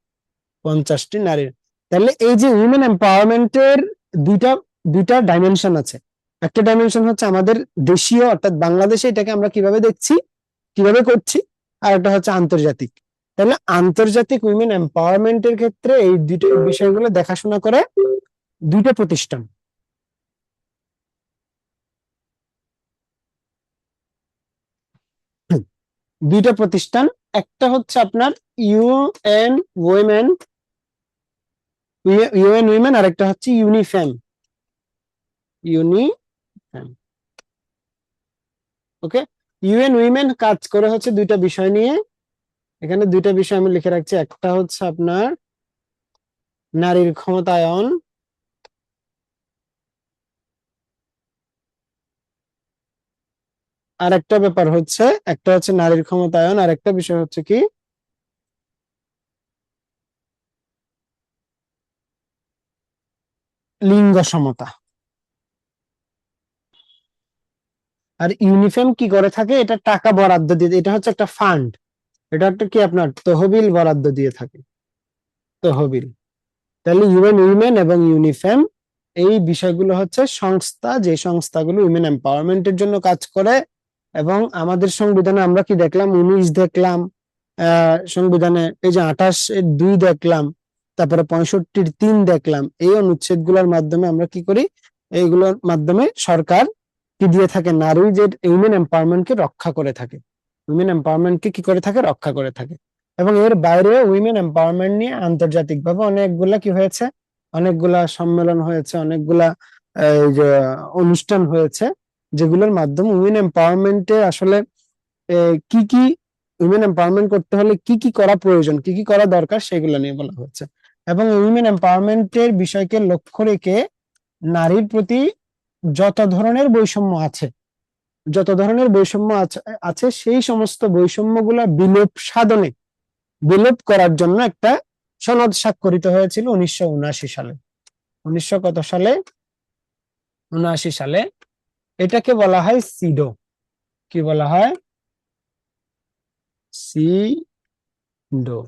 50টি নারীর। তাহলে এই যে উইমেন এম্পাওয়ারমেন্টের দুইটা দুইটা ডাইমেনশন আছে। একটা ডাইমেনশন হচ্ছে আমাদের দেশীয়, অর্থাৎ বাংলাদেশে এটাকে আমরা কিভাবে দেখছি, কিভাবে করছি, আর একটা হচ্ছে আন্তর্জাতিক। তাহলে আন্তর্জাতিক উইমেন এম্পাওয়ারমেন্টের ক্ষেত্রে এই দুটো বিষয়গুলো দেখাশোনা করে দুইটা প্রতিষ্ঠান। দুইটা প্রতিষ্ঠান, একটা হচ্ছে আপনার ইউএন উইমেন, আর একটা হচ্ছে ইউনিফেম। ইউনিফেম, ওকে। ইউএন উইমেন কাজ করে হচ্ছে দুইটা বিষয় নিয়ে। এখানে দুইটা বিষয় আমি লিখে রাখছি, একটা হচ্ছে আপনার নারীর ক্ষমতায়ন, আর একটা ব্যাপার হচ্ছে, একটা হচ্ছে নারীর ক্ষমতায়ন, আর একটা বিষয় হচ্ছে কি লিঙ্গ সমতা। আর ইউনিফেম কি করে থাকে? এটা টাকা বরাদ্দ দিয়ে, এটা হচ্ছে একটা ফান্ড, এটা একটা কি আপনার তহবিল বরাদ্দ দিয়ে থাকে, তহবিল। তাহলে ইউএন উইমেন এবং ইউনিফেম এই বিষয়গুলো হচ্ছে সংস্থা, যে সংস্থাগুলো উইমেন এম্পাওয়ারমেন্টের জন্য কাজ করে। এবং আমাদের সংবিধানে আমরা কি দেখলাম? 19 দেখলাম, সংবিধানে এই যে 28-2 দেখলাম, তারপরে 65-3 দেখলাম। এই অনুচ্ছেদ গুলোর মাধ্যমে আমরা কি করি? এইগুলোর মাধ্যমে সরকার কি দিয়ে থাকে? নারী যে উইমেন এম্পাওয়ারমেন্টকে রক্ষা করে থাকে, উইমেন এম্পাওয়ারমেন্টকে কি করে থাকে? রক্ষা করে থাকে। এবং এর বাইরে উইমেন এম্পাওয়ারমেন্ট নিয়ে আন্তর্জাতিকভাবে অনেকগুলা কি হয়েছে? অনেকগুলা সম্মেলন হয়েছে, অনেকগুলা এই যে অনুষ্ঠান হয়েছে, যেগুলোর মাধ্যমে উইমেন এম্পাওয়ারমেন্টে আসলে কি কি, উইমেন এম্পাওয়ারমেন্ট করতে হলে কি কি করা প্রয়োজন, কি কি করা দরকার, সেগুলো নিয়ে বলা হচ্ছে। এবং উইমেন এম্পাওয়ারমেন্টের বিষয়কে লক্ষ্য রেখে নারীর প্রতি যত ধরনের বৈষম্য আছে, যত ধরনের বৈষম্য আছে সেই সমস্ত বৈষম্যগুলা বিলোপ করার জন্য একটা সনদ স্বাক্ষরিত হয়েছিল 1979 সালে। 1900 কত সালে? 79 সালে। এটাকে বলা হয় সিডো। কি বলা হয়? সিডো।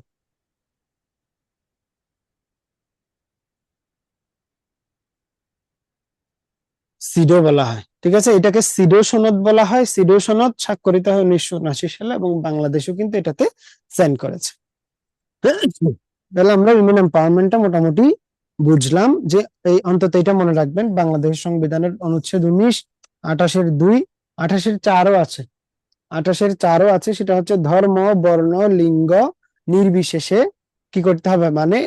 সিডো বলা হয়, ঠিক আছে। এটাকে সিডো সনদ বলা হয়। সিডো সনদ স্বাক্ষরিত হয় 1979 সালে, এবং বাংলাদেশও কিন্তু এটাতে সাইন করেছে। তাহলে আমরা উইমেন এম্পাওয়ারমেন্টটা মোটামুটি বুঝলাম, যে এই অন্তত এটা মনে রাখবেন, বাংলাদেশ সংবিধানের অনুচ্ছেদ 19, 28-2, 28-4ও আছে, 28-4ও আছে। সেটা হচ্ছে ধর্ম, বর্ণ, লিঙ্গ নির্বিশেষে কি করতে হবে, মানে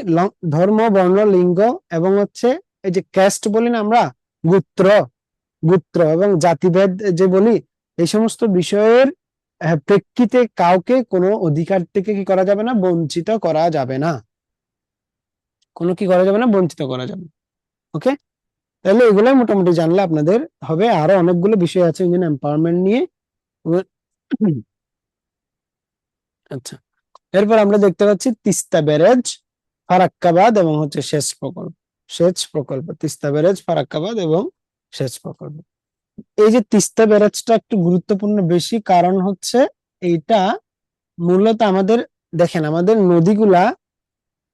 ধর্ম, বর্ণ, লিঙ্গ এবং হচ্ছে এই যে ক্যাস্ট বলি না আমরা, গোত্র, এবং জাতিভেদ যে বলি, এই সমস্ত বিষয়ের প্রেক্ষিতে কাউকে কোনো অধিকার থেকে কি করা যাবে না? বঞ্চিত করা যাবে না। কোনো কি করা যাবে না? বঞ্চিত করা যাবে। ওকে, তাহলে এগুলো মোটামুটি জানলে আপনাদের হবে। আরো অনেকগুলো বিষয় আছে উইমেন এম্পাওয়ারমেন্ট নিয়ে। আচ্ছা, এরপর আমরা দেখতে পাচ্ছি তিস্তা ব্যারেজ, ফারাক্কাবাদ এবং হচ্ছে সেচ প্রকল্প। তিস্তা ব্যারেজ, ফারাক্কাবাদ এবং সেচ প্রকল্প। এই যে তিস্তা ব্যারেজটা একটু গুরুত্বপূর্ণ বেশি, কারণ হচ্ছে এইটা মূলত আমাদের দেখেন আমাদের নদীগুলা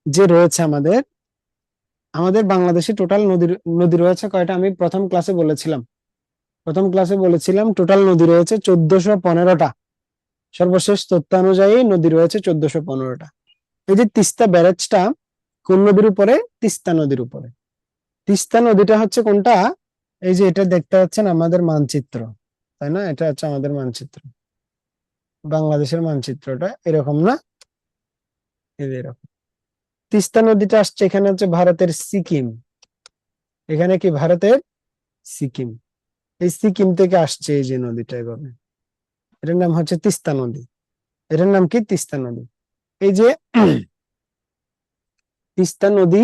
যে রয়েছে আমাদের আমাদের বাংলাদেশে টোটাল নদী নদী রয়েছে কয়টা, আমি প্রথম ক্লাসে বলেছিলাম টোটাল নদী রয়েছে 1415টা। সর্বশেষ তথ্য অনুযায়ী নদী রয়েছে 1415টা। এই যে তিস্তা ব্যারেজটা কোন নদীর উপরে? তিস্তা নদীর উপরে। তিস্তা নদীটা হচ্ছে কোনটা? এই যে এটা দেখতে পাচ্ছেন আমাদের মানচিত্র, তাই না? এটা হচ্ছে আমাদের মানচিত্র, বাংলাদেশের মানচিত্রটা এরকম না? এই যে এরকম। তিস্তা নদীটা আসছে এখানে হচ্ছে ভারতের সিকিম, এখানে কি ভারতের সিকিম, এই সিকিম থেকে আসছে এই যে নদীটা এভাবে, এটার নাম হচ্ছে তিস্তা নদী। এটার নাম কি? তিস্তা নদী। এই যে তিস্তা নদী,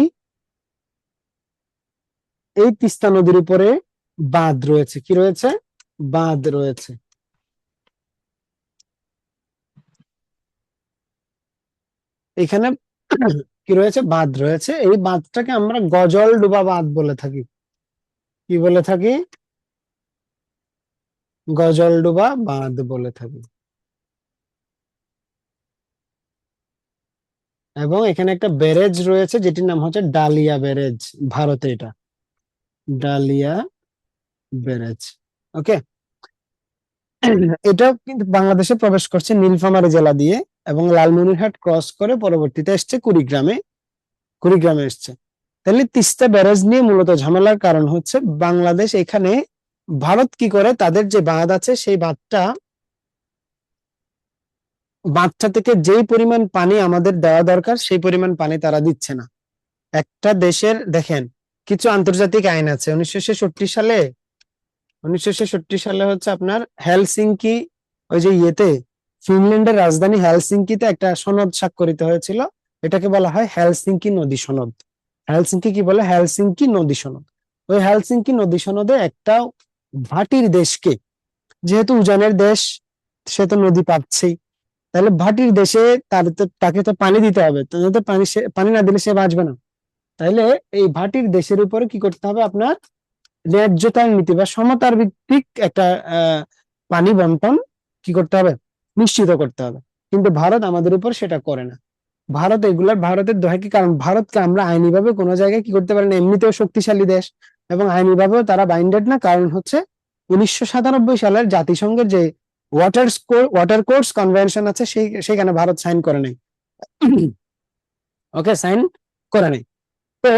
এই তিস্তা নদীর উপরে বাঁধ রয়েছে। কি রয়েছে? বাঁধ রয়েছে। এখানে কি রয়েছে? বাঁধ রয়েছে। এই বাঁধটাকে আমরা গজল ডোবা বাঁধ বলে থাকি। কি বলে থাকি? গজল ডোবা বাঁধ বলে থাকি। এবং এখানে একটা ব্যারেজ রয়েছে যেটির নাম হচ্ছে ডালিয়া ব্যারেজ, ভারতে এটা ডালিয়া ব্যারেজ। ওকে, এটাও কিন্তু বাংলাদেশে প্রবেশ করছে নীলফামারী জেলা দিয়ে এবং লালমনিরহাট ক্রস করে পরবর্তীতে এসছে কুড়িগ্রামে এসছে। তাহলে তিস্তা ব্যারেজ নিয়ে মূলত ঝামেলার কারণ হচ্ছে বাংলাদেশ এখানে, ভারত কি করে তাদের যে বাঁধ আছে সেই বাঁধটা থেকে যেই পরিমাণ পানি আমাদের দেওয়া দরকার সেই পরিমাণ পানি তারা দিচ্ছে না। একটা দেশের দেখেন কিছু আন্তর্জাতিক আইন আছে 1966 সালে হচ্ছে আপনার হেলসিঙ্কি, ওই যে ফিনল্যান্ডের রাজধানী হেলসিঙ্কিতে একটা সনদ স্বাক্ষরিত হয়েছিল, এটাকে বলা হয় হেলসিঙ্কি নদী সনদ। হেলসিঙ্কি কি বলে? হেলসিঙ্কি নদী সনদ। ওই হেলসিঙ্কি নদী সনদে একটা ভাটির দেশকে, যেহেতু উজানের দেশ সে তো নদী পাচ্ছেই, তাহলে ভাটির দেশে তাকে তো পানি দিতে হবে, তো পানি না দিলে সে বাঁচবে না। তাইলে এই ভাটির দেশের উপরে কি করতে হবে? আপনার ন্যায্যতার নীতি বা সমতার ভিত্তিক একটা পানি বন্টন কি করতে হবে? নিশ্চিত করতে হবে। কিন্তু ভারত আমাদের উপর সেটা করে না। ভারতের দোহাই কি? কারণ ভারতকে আমরা আইনিভাবে কোনো জায়গায় কি করতে পারি না, এমনিতেও শক্তিশালী দেশ এবং আইনিভাবেও তারা বাইন্ডেড না। কারণ হচ্ছে 1997 সালের জাতিসংঘের যে ওয়াটার কোর্স কনভেনশন আছে সেইখানে ভারত সাইন করে নাই। ওকে, সাইন করে নাই। তো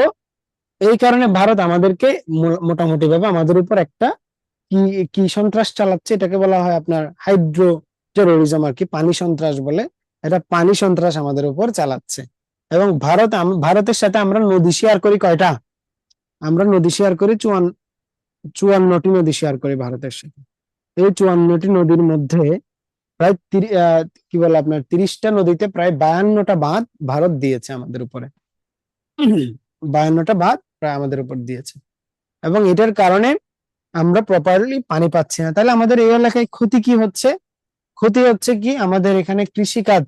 এই কারণে ভারত আমাদেরকে মোটামুটি ভাবে আমাদের উপর একটা কি কি সন্ত্রাস চালাচ্ছে, এটাকে বলা হয় আপনার হাইড্রো টেরোরিজম আর কি, পানি সন্ত্রাস বলে। এটা পানি সন্ত্রাস আমাদের উপর চালাচ্ছে। এবং ভারতের সাথে আমরা নদী শেয়ার করি কয়টা? আমরা নদী শেয়ার করি 54টি নদী শেয়ার করি ভারতের সাথে। এই 54টি নদীর মধ্যে প্রায় কি বলে আপনার 30টা নদীতে প্রায় 52টা বাঁধ ভারত দিয়েছে আমাদের উপরে। 52টা বাঁধ প্রায় আমাদের উপর দিয়েছে এবং এটার কারণে আমরা প্রপারলি পানি পাচ্ছি না। তাহলে আমাদের এই এলাকায় ক্ষতি কি হচ্ছে? ক্ষতি হচ্ছে কি আমাদের এখানে কৃষিকাজ,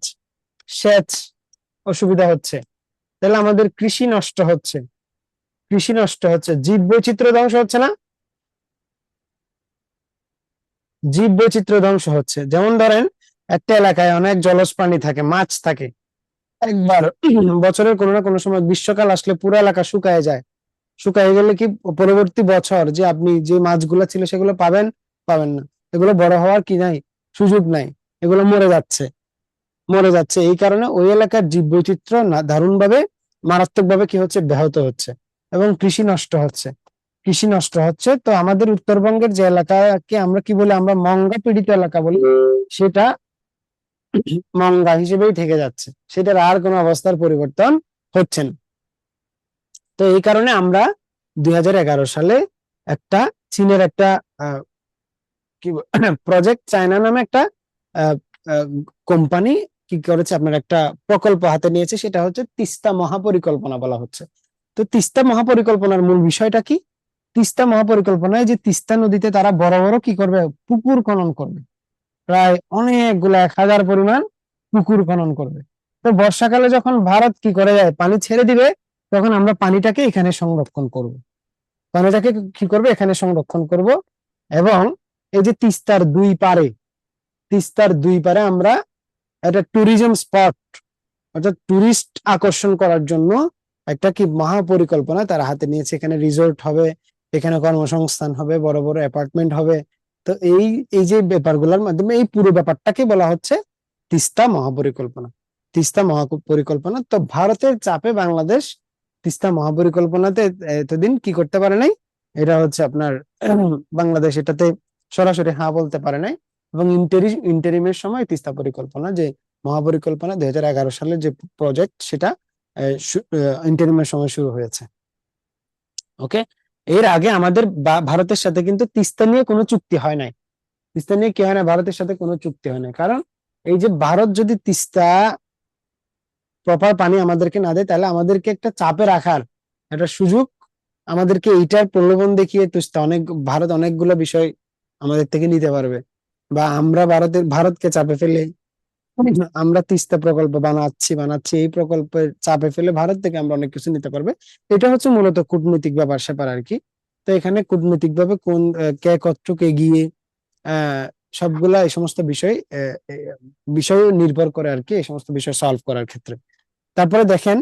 সেচ অসুবিধা হচ্ছে। তাহলে আমাদের কৃষি নষ্ট হচ্ছে, জীব বৈচিত্র্য ধ্বংস হচ্ছে না? জীব বৈচিত্র্য ধ্বংস হচ্ছে। যেমন ধরেন একটা এলাকায় অনেক জলজ প্রাণী থাকে, মাছ থাকে, একবার বছরের কোনো না কোনো সময় গ্রীষ্মকাল আসলে পুরো এলাকা শুকায় যায়। শুকায় গেলে কি পরবর্তী বছর যে আপনি যে মাছগুলো ছিল সেগুলো পাবেন না। এগুলো বড় হওয়ার কি নাই, সুযোগ নাই, এগুলো মরে যাচ্ছে। এই কারণে ওই এলাকার জীববৈচিত্র্য দারুণভাবে মারাত্মকভাবে কি হচ্ছে? ব্যাহত হচ্ছে এবং কৃষি নষ্ট হচ্ছে। তো আমাদের উত্তরবঙ্গের যে এলাকাকে আমরা কি বলি? আমরা মঙ্গা পীড়িত এলাকা বলি, সেটা মঙ্গা হিসেবেই থেকে যাচ্ছে, সেটার আর কোনো অবস্থার পরিবর্তন হচ্ছে না। তো এই কারণে আমরা 2011 সালে একটা চীনের একটা কি প্রজেক্ট চায়না নামে একটা কোম্পানি কি করেছে, আপনার একটা প্রকল্প হাতে নিয়েছে, সেটা হচ্ছে তিস্তা মহাপরিকল্পনা বলা হচ্ছে। তো তিস্তা মহাপরিকল্পনার মূল বিষয়টা কি? তিস্তা মহাপরিকল্পনায় যে তিস্তা নদীতে তারা বড় বড় কি করবে? পুকুর খনন করবে, প্রায় অনেকগুলো 1000 পরিমাণ পুকুর খনন করবে। তো বর্ষাকালে যখন ভারত কি করে যায়, পানি ছেড়ে দিবে, তখন আমরা পানিটাকে এখানে সংরক্ষণ করব। পানিটাকে কি করবে? এখানে সংরক্ষণ করব। এবং এই যে তিস্তার দুই পারে আমরা একটা ট্যুরিজম স্পট অর্থাৎ টুরিস্ট আকর্ষণ করার জন্য একটা কি মহাপরিকল্পনা তারা হাতে নিয়েছে। এখানে রিসোর্ট হবে, এখানে কর্মসংস্থান হবে, বড় বড় অ্যাপার্টমেন্ট হবে। তো এই এই যে ব্যাপারগুলোর মাধ্যমে এই পুরো ব্যাপারটাকে বলা হচ্ছে তিস্তা মহাপরিকল্পনা। তিস্তা মহাপরিকল্পনা। তো ভারতের চাপে বাংলাদেশ তিস্তা মহাপরিকল্পনাতে এতদিন কি করতে পারে নাই, এটা হচ্ছে আপনার বাংলাদেশ এটাতে সরাসরি হ্যাঁ বলতে পারে নাই। এবং ইন্টারিমের সময় তিস্তা পরিকল্পনা যে মহাপরিকল্পনা 2011 সালে যে প্রজেক্ট, সেটা ইন্টারিমের সময় শুরু হয়েছে। ওকে। এর আগে আমাদের ভারতের সাথে কিন্তু তিস্তা নিয়ে কোনো চুক্তি হয় নাই। তিস্তা নিয়ে কি হয় না, ভারতের সাথে কোনো চুক্তি হয় নাই। কারণ এই যে ভারত যদি তিস্তা প্রপার পানি আমাদেরকে না দেয়, তাহলে আমাদেরকে একটা চাপে রাখার একটা সুযোগ, আমাদেরকে এইটার প্রলোভন দেখিয়ে তিস্তা ভারত অনেকগুলো বিষয় আমাদের থেকে নিতে পারবে। বা আমরা ভারতকে চাপে ফেলে আমরা তিস্তা প্রকল্প বানাচ্ছি এই প্রকল্পের চাপে ফেলে ভারত থেকে আমরা অনেক কিছু নিতে পারবে। এটা হচ্ছে মূলত কূটনৈতিক ব্যাপার স্যাপার আর কি। তো এখানে কূটনৈতিক ভাবে কোন কে কতটুক এগিয়ে, আহ সবগুলা এই সমস্ত বিষয় নির্ভর করে আর কি, এই সমস্ত বিষয় সলভ করার ক্ষেত্রে। তারপরে দেখেন,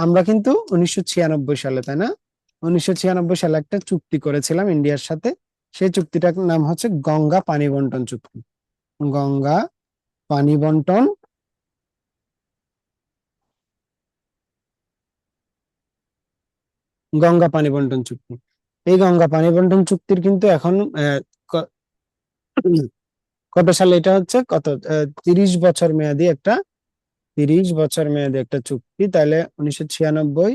আমরা কিন্তু 1996 সালে, তাই না, 1996 সালে একটা চুক্তি করেছিলাম ইন্ডিয়ার সাথে। সেই চুক্তিটার নাম হচ্ছে গঙ্গা পানি বন্টন চুক্তি। গঙ্গা পানি বন্টন গঙ্গা পানি বন্টন চুক্তি। এই গঙ্গা পানি বন্টন চুক্তির কিন্তু এখন ক- কত সালে এটা হচ্ছে, 30 বছর মেয়াদি একটা, 30 বছর মেয়াদি একটা চুক্তি। তাহলে 1996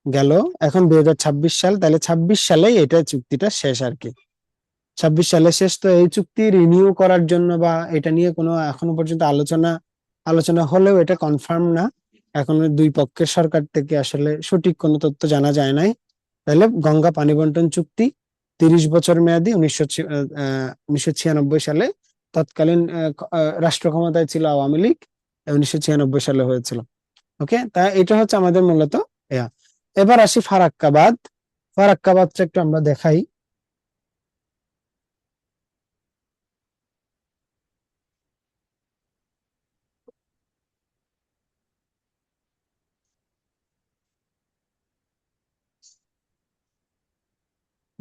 গেল, এখন 2026 সাল, তাহলে 26 সালে এটা চুক্তিটা শেষ আর কি। 26 সালে শেষ। তো এই চুক্তি রিনিউ করার জন্য বা এটা নিয়ে কোনো এখনো পর্যন্ত আলোচনা হলেও এটা কনফার্ম না। এখনো দুই পক্ষের সরকার থেকে আসলে সঠিক কোনো তথ্য জানা যায় নাই। তাহলে গঙ্গা পানি বন্টন চুক্তি 30 বছর মেয়াদি, 1996 সালে তৎকালীন রাষ্ট্র ক্ষমতায় ছিল আওয়ামী লীগ, 1996 সালে হয়েছিল। ওকে, তা এটা হচ্ছে আমাদের মূলত ইয়া। এবার আসি ফারাক্কাবাদ। ফারাক্কাবাদটা একটু আমরা দেখাই।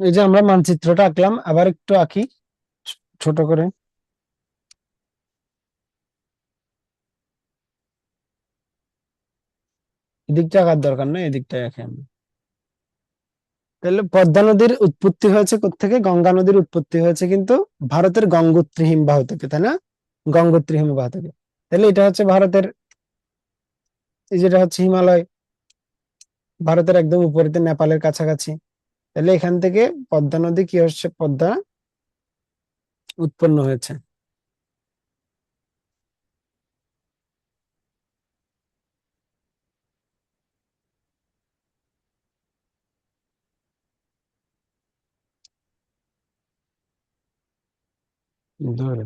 এই যে আমরা মানচিত্রটা আঁকলাম, আবার একটু আঁকি ছোট করে। এদিকটা আঁকার দরকার নেই, এদিকটাই আঁকি আমরা। তাহলে পদ্মা নদীর উৎপত্তি হয়েছে কোত্থেকে? গঙ্গা নদীর উৎপত্তি হয়েছে কিন্তু ভারতের গঙ্গোত্রী হিমবাহ থেকে, তাই না, গঙ্গোত্রী হিমবাহ থেকে। তাহলে এটা হচ্ছে ভারতের, এই যেটা হচ্ছে হিমালয়, ভারতের একদম উপরেতে, নেপালের কাছাকাছি। তাহলে এখান থেকে পদ্মা নদী কি হচ্ছে, পদ্মা উৎপন্ন হয়েছে। ধরে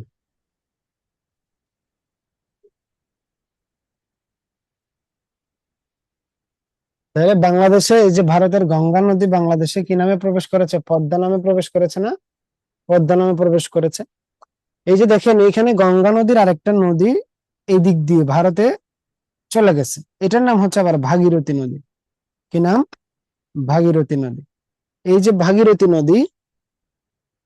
তাহলে বাংলাদেশে এই যে ভারতের গঙ্গা নদী বাংলাদেশে কি নামে প্রবেশ করেছে? পদ্মা নামে প্রবেশ করেছে না? পদ্মা নামে প্রবেশ করেছে। এই যে দেখেন, এখানে গঙ্গা নদীর আরেকটা নদী এই দিক দিয়ে ভারতে চলে গেছে, এটার নাম হচ্ছে আবার ভাগীরথী নদী। কি নাম? ভাগীরথী নদী। এই যে ভাগীরথী নদী,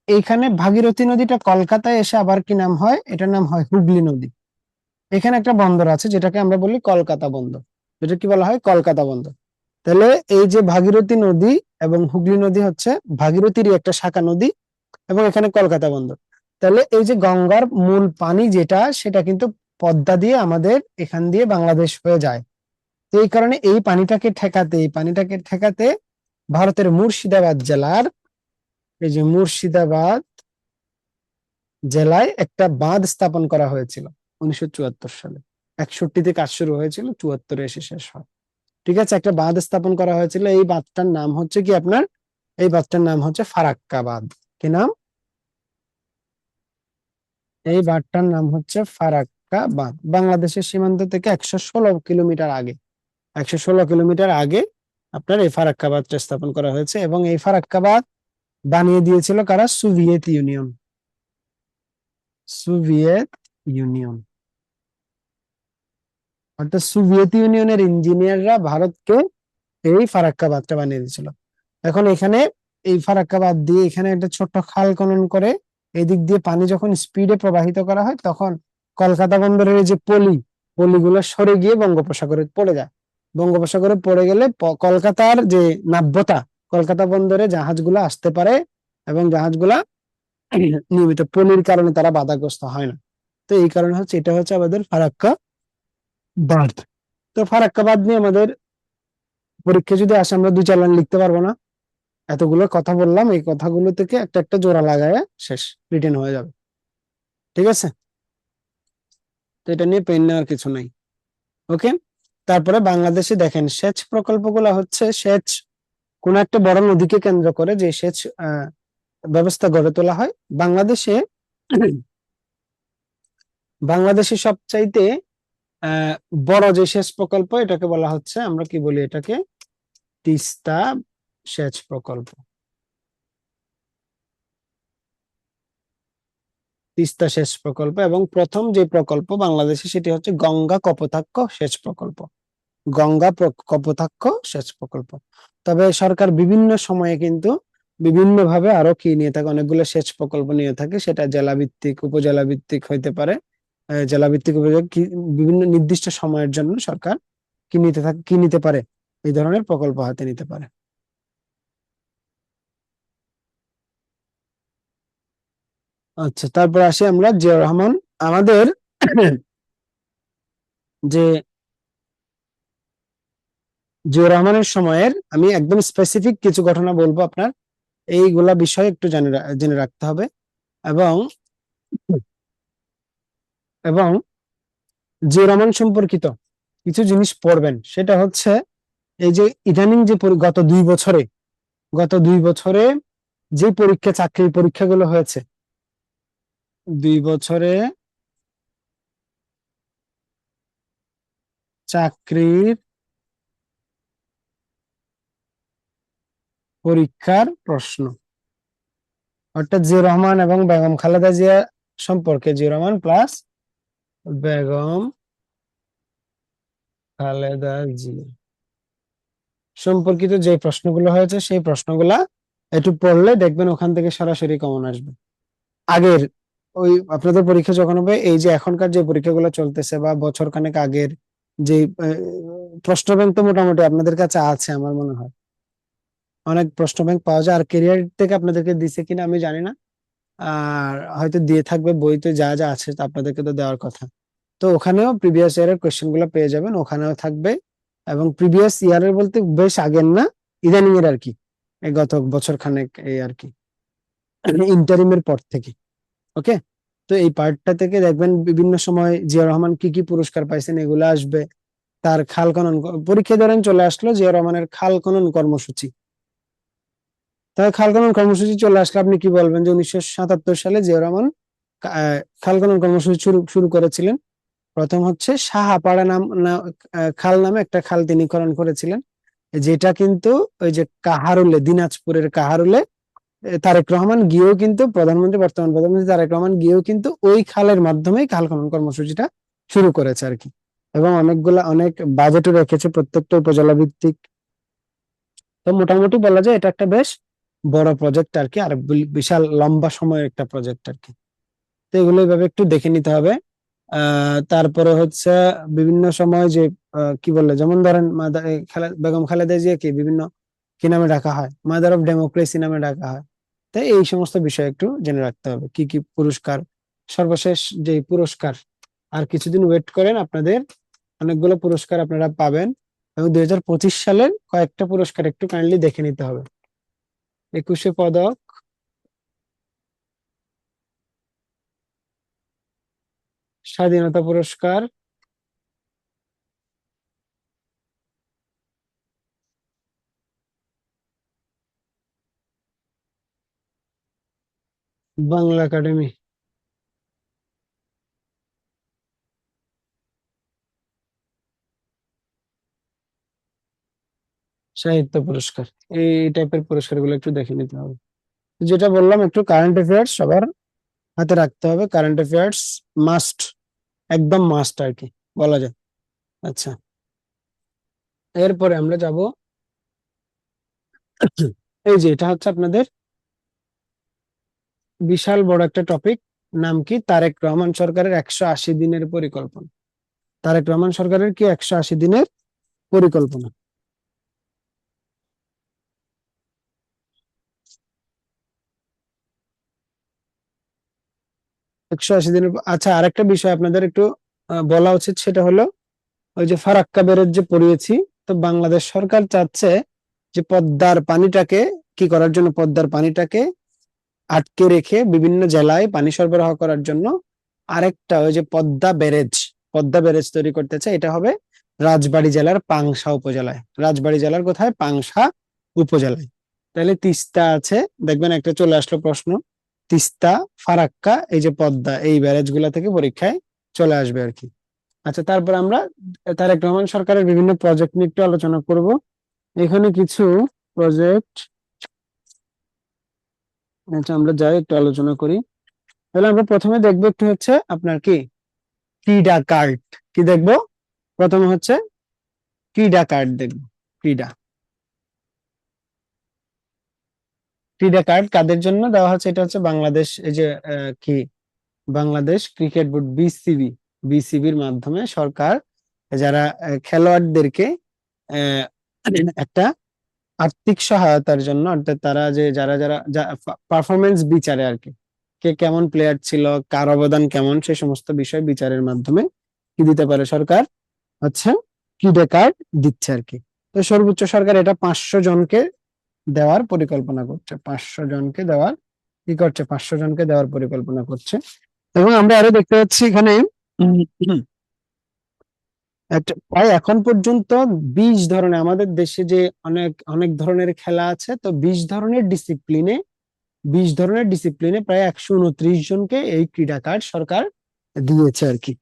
এইখানে ভাগীরথী নদীটা কলকাতায় এসে আবার কি নাম হয়, এটার নাম হয় হুগলি নদী। এখানে একটা বন্দর আছে যেটাকে আমরা বলি কলকাতা বন্দর, যেটা কি বলা হয়, কলকাতা বন্দর। তাহলে এই যে ভাগীরথী নদী এবং হুগলি নদী হচ্ছে ভাগীরথীরই একটা শাখা নদী, এবং এখানে কলকাতা বন্দর। তাহলে এই যে গঙ্গার মূল পানি যেটা, সেটা কিন্তু পদ্মা দিয়ে আমাদের এখান দিয়ে বাংলাদেশ হয়ে যায়। তো এই কারণে এই পানিটাকে ঠেকাতে ভারতের মুর্শিদাবাদ জেলার, এই যে মুর্শিদাবাদ জেলায় একটা বাঁধ স্থাপন করা হয়েছিল 1974 সালে। 61-তে কাজ শুরু হয়েছিল, 74-এ এসে শেষ হয়। ঠিক আছে, একটা বাঁধ স্থাপন করা হয়েছিল। এই বাঁধটার নাম হচ্ছে কি আপনার, এই বাঁধটার নাম হচ্ছে ফারাক্কা বাঁধ। কি নাম? এই বাঁধটার নাম হচ্ছে ফারাক্কা বাঁধ। বাংলাদেশের সীমান্ত থেকে 116 কিলোমিটার আগে, 116 কিলোমিটার আগে আপনার এই ফারাক্কা বাঁধটা স্থাপন করা হয়েছে। এবং এই ফারাক্কা বাঁধ বানিয়ে দিয়েছিল কারা? Soviet union. Soviet union. অর্থাৎ সোভিয়েত ইউনিয়নের ইঞ্জিনিয়াররা ভারতকে এই ফারাক্কা বাঁধটা বানিয়ে দিয়েছিল। এখন এখানে এই ফারাক্কা বাঁধ দিয়ে এখানে একটা ছোট্ট খাল খনন করে এদিক দিয়ে পানি যখন স্পিডে প্রবাহিত করা হয়, তখন কলকাতা বন্দরের এই যে পলিগুলো সরে গিয়ে বঙ্গোপসাগরে পড়ে যায়। বঙ্গোপসাগরে পড়ে গেলে কলকাতার যে নাব্যতা, কলকাতা বন্দরে জাহাজগুলো আসতে পারে এবং জাহাজগুলা নিয়মিত পলির কারণে তারা বাধাগ্রস্ত হয় না। তো এই কারণে হচ্ছে এটা হচ্ছে আমাদের ফারাক্কা বাঁধ। তো ফারাক্কা বাঁধ নিয়ে আমাদের পরীক্ষা যদি আসে আমরা 2-4 লাইন লিখতে পারবো না। এতগুলো কথা বললাম, এই কথাগুলো থেকে একটা একটা জোড়া লাগায় শেষ, রিটেন হয়ে যাবে। ঠিক আছে, তো এটা নিয়ে পেন নেওয়ার কিছু নাই। ওকে, তারপরে বাংলাদেশে দেখেন সেচ প্রকল্পগুলো হচ্ছে সেচ কোন একটা বড় নদীকে কেন্দ্র করে যে সেচ ব্যবস্থা গড়ে তোলা হয় বাংলাদেশে। বাংলাদেশে সবচাইতে আহ বড় যে সেচ প্রকল্প এটাকে বলা হচ্ছে, আমরা কি বলি এটাকে, তিস্তা সেচ প্রকল্প। তিস্তা সেচ প্রকল্প, এবং প্রথম যে প্রকল্প বাংলাদেশে সেটি হচ্ছে গঙ্গা কপোতাক্ষ সেচ প্রকল্প। কপোতাক্ষ সেচ প্রকল্প। তবে সরকার বিভিন্ন সময়ে কিন্তু বিভিন্ন ভাবে আরো কি নিয়ে থাকে, অনেকগুলো সেচ প্রকল্প নিয়ে থাকে, সেটা জেলা ভিত্তিক উপজেলা ভিত্তিক হইতে পারে। জেলা ভিত্তিক উপজেলা বিভিন্ন নির্দিষ্ট সময়ের জন্য সরকার কি নিতে পারে, এই ধরনের প্রকল্প হাতে নিতে পারে। আচ্ছা, তারপর আসি আমরা জিয়াউর রহমান। আমাদের যে জিয়াউর রহমানের সময়ের আমি একদম স্পেসিফিক কিছু ঘটনা বলবো আপনার, এইগুলা বিষয় একটু জেনে রাখতে হবে। এবং এবং জিয়াউর রহমান সম্পর্কিত কিছু জিনিস পড়বেন, সেটা হচ্ছে এই যে ইদানিং যে গত দুই বছরে যে চাকরির পরীক্ষাগুলো হয়েছে, 2 বছরে চাকরির পরীক্ষার প্রশ্ন, অর্থাৎ জিয়াউর রহমান এবং বেগম খালেদা জিয়া সম্পর্কে, জিয়াউর রহমান প্লাস বেগম খালেদা জিয়া সম্পর্কিত যে প্রশ্নগুলো হয়েছে সেই প্রশ্নগুলা একটু পড়লে দেখবেন ওখান থেকে সরাসরি কমন আসবে। আগের ওই আপনাদের পরীক্ষা যখন হবে, এই যে এখনকার যে পরীক্ষাগুলো চলতেছে বা বছর খানেক আগের যে প্রশ্ন ব্যাংক তো মোটামুটি আপনাদের কাছে আছে আমার মনে হয়, অনেক প্রশ্ন ব্যাংক পাওয়া যায়। আর কেরিয়ার থেকে আপনাদেরকে দিছে কিনা আমি জানি না, আর হয়তো দিয়ে থাকবে, বইতে যা যা আছে তা আপনাদেরকে তো দেওয়ার কথা। তো ওখানেও প্রিভিয়াস ইয়ারের কোয়েশ্চেন গুলো পেয়ে যাবেন, ওখানেও থাকবে। এবং প্রিভিয়াস ইয়ারের বলতে বেশ আগের না, ইদানিং এর আর কি, এই গত বছর খানেক এই আর কি, ইন্টারিমের পর থেকে। ওকে, তো এই পার্টটা থেকে দেখবেন বিভিন্ন সময় জিয়া রহমান কি কি পুরস্কার পাইছেন এগুলো আসবে। তার খাল খনন পরীক্ষা ধরেন চলে আসলো জিয়া রহমানের খাল খনন কর্মসূচি, তাহলে খাল খনন কর্মসূচি চলে আসলে আপনি কি বলবেন যে 1977 সালে জিয়া রহমান খাল খনন কর্মসূচি শুরু শুরু করেছিলেন। প্রথম হচ্ছে সাহাপাড়া খাল নামে একটা খাল তিনি খনন করেছিলেন, যেটা কিন্তু ওই যে কাহারুলে, দিনাজপুরের কাহারুলে তারেক রহমান গিয়েও কিন্তু বর্তমান প্রধানমন্ত্রী তারেক রহমান গিয়েও কিন্তু ওই খালের মাধ্যমেই খাল খনন কর্মসূচিটা শুরু করেছে আর কি। এবং অনেক বাজেটও রেখেছে প্রত্যেকটা উপজেলা ভিত্তিক। তো মোটামুটি বলা যায় এটা একটা বেশ বড় প্রজেক্ট আর কি, আর বিশাল লম্বা সময়ের একটা প্রজেক্ট আর কি। তো এগুলো এইভাবে একটু দেখে নিতে হবে। তারপরে হচ্ছে বিভিন্ন সময় যে কি বললে, যেমন ধরেন বেগম খালেদা জিয়াকে বিভিন্ন কি নামে ডাকা হয়, মাদার অফ ডেমোক্রেসি নামে ডাকা হয়। তাই এই সমস্ত বিষয় একটু জেনে রাখতে হবে, কি কি পুরস্কার, সর্বশেষ যে পুরস্কার। আর কিছুদিন ওয়েট করেন, আপনাদের অনেকগুলো পুরস্কার আপনারা পাবেন। এবং 2025 সালের কয়েকটা পুরস্কার একটু কাইন্ডলি দেখে নিতে হবে। 21শে পদক, স্বাধীনতা পুরস্কার, বাংলা একাডেমি সাহিত্য পুরস্কার, এই টাইপের পুরস্কারগুলো একটু দেখে নিতে হবে। যেটা বললাম, একটু কারেন্ট অ্যাফেয়ার্স সবার হাতে রাখতে হবে। কারেন্ট অ্যাফেয়ার্স মাস্ট, একদম মাস্ট আর কি বলা যায়। আচ্ছা, এরপরে আমরা যাব, এই যে এটা হচ্ছে আপনাদের বিশাল বড় একটা টপিক। নাম কি? তারেক রহমান সরকারের 180 দিনের পরিকল্পনা। তারেক রহমান সরকারের কি 180 দিনের পরিকল্পনা? 180 দিনের। আচ্ছা, আরেকটা বিষয় আপনাদের একটু বলা উচিত, সেটা হলো ওই যে ফারাক্কা ব্যারেজ যে পড়িয়েছি, তো বাংলাদেশ সরকার চাচ্ছে যে পদ্মার পানিটাকে কি করার জন্য, পদ্মার পানিটাকে আটকে রেখে বিভিন্ন জেলায় পানি সরবরাহ করার জন্য আরেকটা ওই যে পদ্মা ব্যারেজ তৈরি করতে চায়। এটা হবে রাজবাড়ী জেলার পাংশা উপজেলায়। রাজবাড়ী জেলার কোথায়? পাংশা উপজেলায়। তাহলে তিস্তা আছে, দেখবেন একটা চলে আসলো প্রশ্ন, তিস্তা, ফারাক্কা, এই যে পদ্মা, এই ব্যারেজ গুলা থেকে পরীক্ষায় চলে আসবে আর কি। আচ্ছা, তারপর আমরা তারেক রহমান সরকারের বিভিন্ন প্রজেক্ট নিয়ে একটু আলোচনা করব। এখানে কিছু প্রজেক্ট, আচ্ছা আমরা যাই একটু আলোচনা করি। তাহলে আমরা প্রথমে দেখবো একটু হচ্ছে আপনার কি ক্রীড়া কার্ড। কি দেখবো? প্রথমে হচ্ছে ক্রীড়া কার্ড দেখবো। ক্রীড়া ক্রীড়া কার্ড কাদের জন্য দেওয়া হচ্ছে? এটা হচ্ছে বাংলাদেশ, এই যে কি বাংলাদেশ ক্রিকেট বোর্ড, বিসিবির মাধ্যমে সরকার যারা খেলোয়াড়দেরকে আহ, একটা আর্থিক সহায়তার জন্য, অর্থাৎ তারা যে যারা যারা পারফরমেন্স বিচারে আর কি, কে কেমন প্লেয়ার ছিল, কার অবদান কেমন, সেই সমস্ত বিষয় বিচারের মাধ্যমে কি দিতে পারে সরকার? হচ্ছে ক্রীড়া কার্ড দিচ্ছে আর কি। তো সর্বোচ্চ সরকার এটা 500 জনকে দেওয়ার পরিকল্পনা করছে। 500 জনকে দেওয়ার কি করছে? 500 জনকে দেওয়ার পরিকল্পনা করছে। এবং আমরা আরো দেখতে পাচ্ছি এখানে উম, একটা প্রায় এখন পর্যন্ত 20 ধরনের, আমাদের দেশে যে অনেক অনেক ধরনের খেলা আছে, তো 20 ধরনের ডিসিপ্লিনে প্রায় 129 জনকে এই ক্রীড়া কার্ড সরকার দিয়েছে আর কি।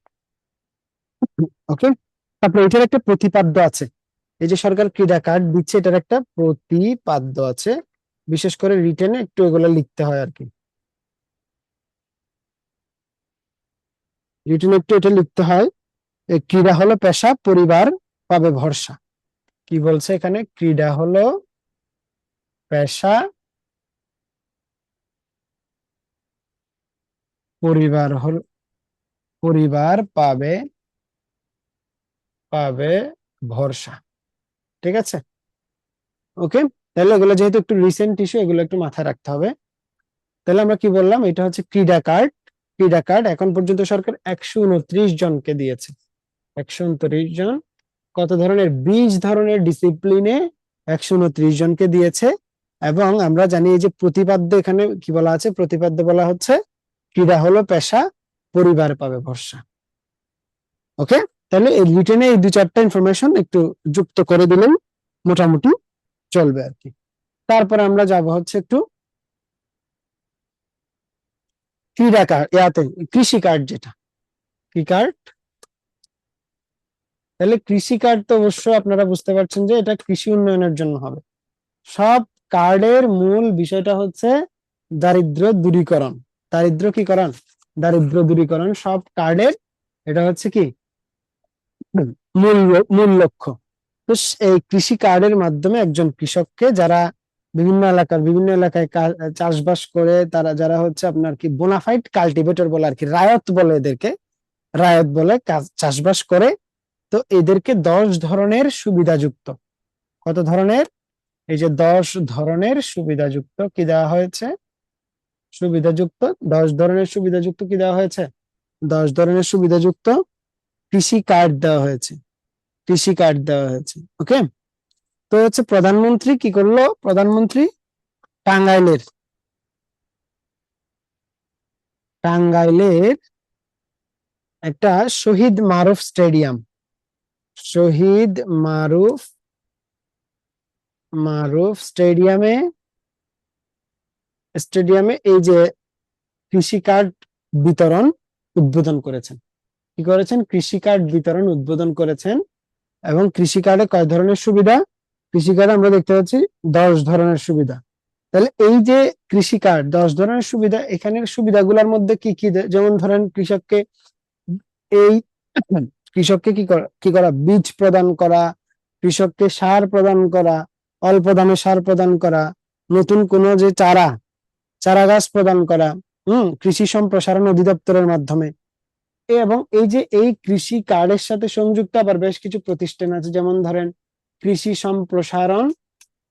ওকে, তারপরে এটার একটা প্রতিপাদ্য আছে। এই যে সরকার ক্রীড়া কার্ড দিচ্ছে, এটার একটা প্রতিপাদ্য আছে। বিশেষ করে রিটেনে একটু এগুলো লিখতে হয় আর কি। রিটেনে একটু এটা লিখতে হয়, ক্রীড়া হলো পেশা, পরিবার পাবে ভরসা। কি বলছে এখানে? ক্রীড়া হলো পেশা, পরিবার পাবে পাবে ভরসা। ঠিক আছে, ওকে। তাহলে এগুলো যেহেতু একটু রিসেন্ট ইস্যু, এগুলো একটু মাথায় রাখতে হবে। তাহলে আমরা কি বললাম? এটা হচ্ছে ক্রীড়া কার্ড। ক্রীড়া কার্ড এখন পর্যন্ত সরকার 129 জনকে দিয়েছে। 129 জন। কত ধরনের? 20 ধরনের ডিসিপ্লিনে 129 জনকে দিয়েছে। এবং আমরা জানি এই যে প্রতিপাদ্য, এখানে কি বলা আছে? প্রতিপাদ্য বলা হচ্ছে ক্রীড়া হলো পেশা, পরিবার পাবে ভরসা। ওকে, তাহলে এই রিটেনে এই 2-4টা ইনফরমেশন একটু যুক্ত করে দিলেই মোটামুটি চলবে আর কি। তারপরে আমরা যাব হচ্ছে একটু ক্রীড়া কার্ড, কৃষি কার্ড, যেটা কি কার্ড? তাহলে কৃষি কার্ড তো অবশ্যই আপনারা বুঝতে পারছেন যে এটা কৃষি উন্নয়নের জন্য হবে। সব কার্ডের মূল বিষয়টা হচ্ছে দারিদ্র দূরীকরণ। দারিদ্র কি করণ? দারিদ্র দূরীকরণ সব কার্ডের, এটা হচ্ছে কি মূল লক্ষ্য। তো এই কৃষি কার্ডের মাধ্যমে একজন কৃষককে, যারা বিভিন্ন এলাকায় চাষবাস করে, তারা যারা হচ্ছে আপনার কি বোনাফাইড কাল্টিভেটর বলে আর কি, রায়ত বলে এদেরকে, রায়ত বলে চাষবাস করে, তো এদেরকে 10 ধরনের সুবিধাযুক্ত, কত ধরনের? এই যে 10 ধরনের সুবিধাযুক্ত কি দেওয়া হয়েছে? সুবিধাযুক্ত 10 ধরনের সুবিধাযুক্ত কি দেওয়া হয়েছে? 10 ধরনের সুবিধাযুক্ত কৃষি কার্ড দেওয়া হয়েছে। কৃষি কার্ড দেওয়া হয়েছে। ওকে, তো হচ্ছে প্রধানমন্ত্রী কি করলো? প্রধানমন্ত্রী টাঙ্গাইলের টাঙ্গাইলের একটা শহীদ মারুফ স্টেডিয়াম, শহীদ মারুফ মারুফ স্টেডিয়ামে স্টেডিয়ামে এই যে কৃষি কার্ড বিতরণ উদ্বোধন করেছেন। কি করেছেন? কৃষি কার্ড বিতরণ উদ্বোধন করেছেন। এবং কৃষি কার্ডে কয় ধরনের সুবিধা? কৃষি কার্ডে আমরা দেখতে পাচ্ছি 10 ধরনের সুবিধা। তাহলে এই যে কৃষি কার্ড 10 ধরনের সুবিধা, এখানের সুবিধাগুলোর মধ্যে কি কি যেমন ধরেন কৃষককে এই কৃষককে কি করা, বীজ প্রদান করা, কৃষককে সার প্রদান করা, অল্প দামে সার প্রদান করা, নতুন কোনো যে চারা গাছ প্রদান করা, কৃষি সম্প্রসারণ অধিদপ্তরের মাধ্যমে। এবং এই যে এই কৃষি কার্ডের সাথে সংযুক্ত আবার বেশ কিছু প্রতিষ্ঠান আছে, যেমন ধরেন কৃষি সম্প্রসারণ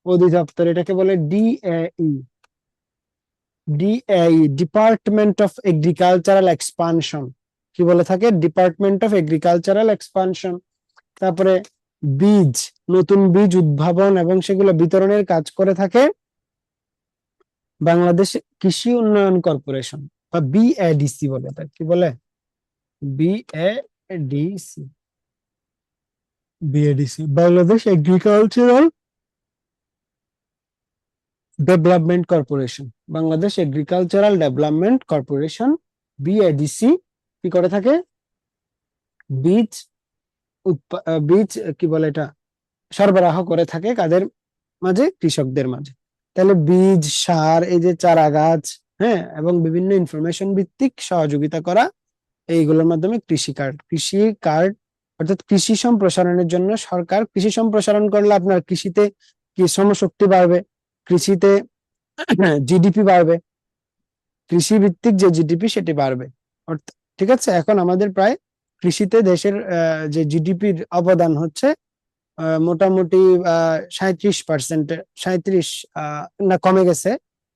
অধিদপ্তর, এটাকে বলে ডিএই, ডিপার্টমেন্ট অফ এগ্রিকালচারাল এক্সপানশন, কি বলে থাকে, ডিপার্টমেন্ট অফ এগ্রিকালচারাল এক্সপানশন। তারপরে নতুন বীজ উদ্ভাবন এবং সেগুলো বিতরণের কাজ করে থাকে বাংলাদেশ কৃষি উন্নয়ন কর্পোরেশন, বা বিএডিসি বলে, তাই কি বলে, BADC, Bangladesh agricultural development corporation, Bangladesh agricultural development corporation, BADC কি করে থাকে, বীজ বীজ কি বলে এটা, সরবরাহ করে থাকে কাদের মাঝে, কৃষকদের মাঝে। তাহলে বীজ, সার, এই যে চারা গাছ, হ্যাঁ, এবং বিভিন্ন ইনফরমেশন ভিত্তিক সহযোগিতা করা, এইগুলোর মাধ্যমে কৃষি কার্ড অর্থাৎ কৃষি সম্প্রসারণের জন্য সরকার, কৃষি সম্প্রসারণ করলে আপনার কৃষিতে কি শ্রমশক্তি বাড়বে, কৃষিতে জিডিপি বাড়বে, কৃষি ভিত্তিক যে জিডিপি সেটি বাড়বে। ঠিক আছে, এখন আমাদের প্রায় কৃষিতে দেশের যে জিডিপির অবদান হচ্ছে মোটামুটি 37%, 37 না কমে গেছে,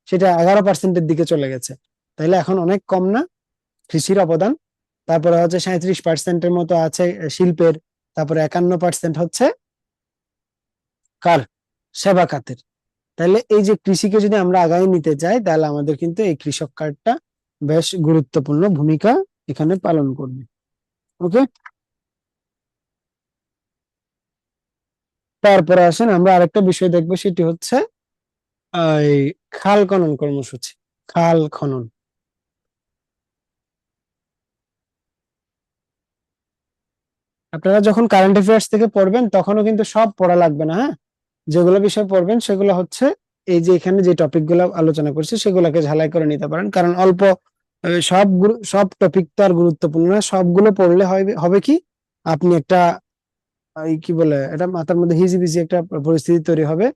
সেটা 11%-এর দিকে চলে গেছে। তাইলে এখন অনেক কম না কৃষির অবদান? তারপরে হচ্ছে 37%-এর মতো আছে শিল্পের, তারপরে 51% হচ্ছে কার, সেবা খাতের। তাহলে এই যে কৃষিকে যদি আমরা আগায় নিতে চাই, তাহলে আমাদের কিন্তু এই কৃষক কার্ডটা বেশ গুরুত্বপূর্ণ ভূমিকা এখানে পালন করবে। ওকে, তারপরে আসেন আমরা আরেকটা বিষয় দেখবো, সেটি হচ্ছে এই খাল খনন কর্মসূচি। খাল খনন, আপনারা যখন কারেন্ট অ্যাফেয়ার্স থেকে পড়বেন তখনও কিন্তু সব পড়া লাগবে না, হ্যাঁ, যেগুলো বিষয় পড়বেন সেগুলো হচ্ছে এই যে এখানে যে টপিক গুলো আলোচনা করছি সেগুলোকে ঝালাই করে নিতে পারেন, কারণ অল্প সব টপিক তো আর গুরুত্বপূর্ণ না, সবগুলো পড়লে হবে কি, আপনি একটা এই কি বলে এটা, মাথার মধ্যে হিজিবিজি একটা পরিস্থিতি তৈরি হবে,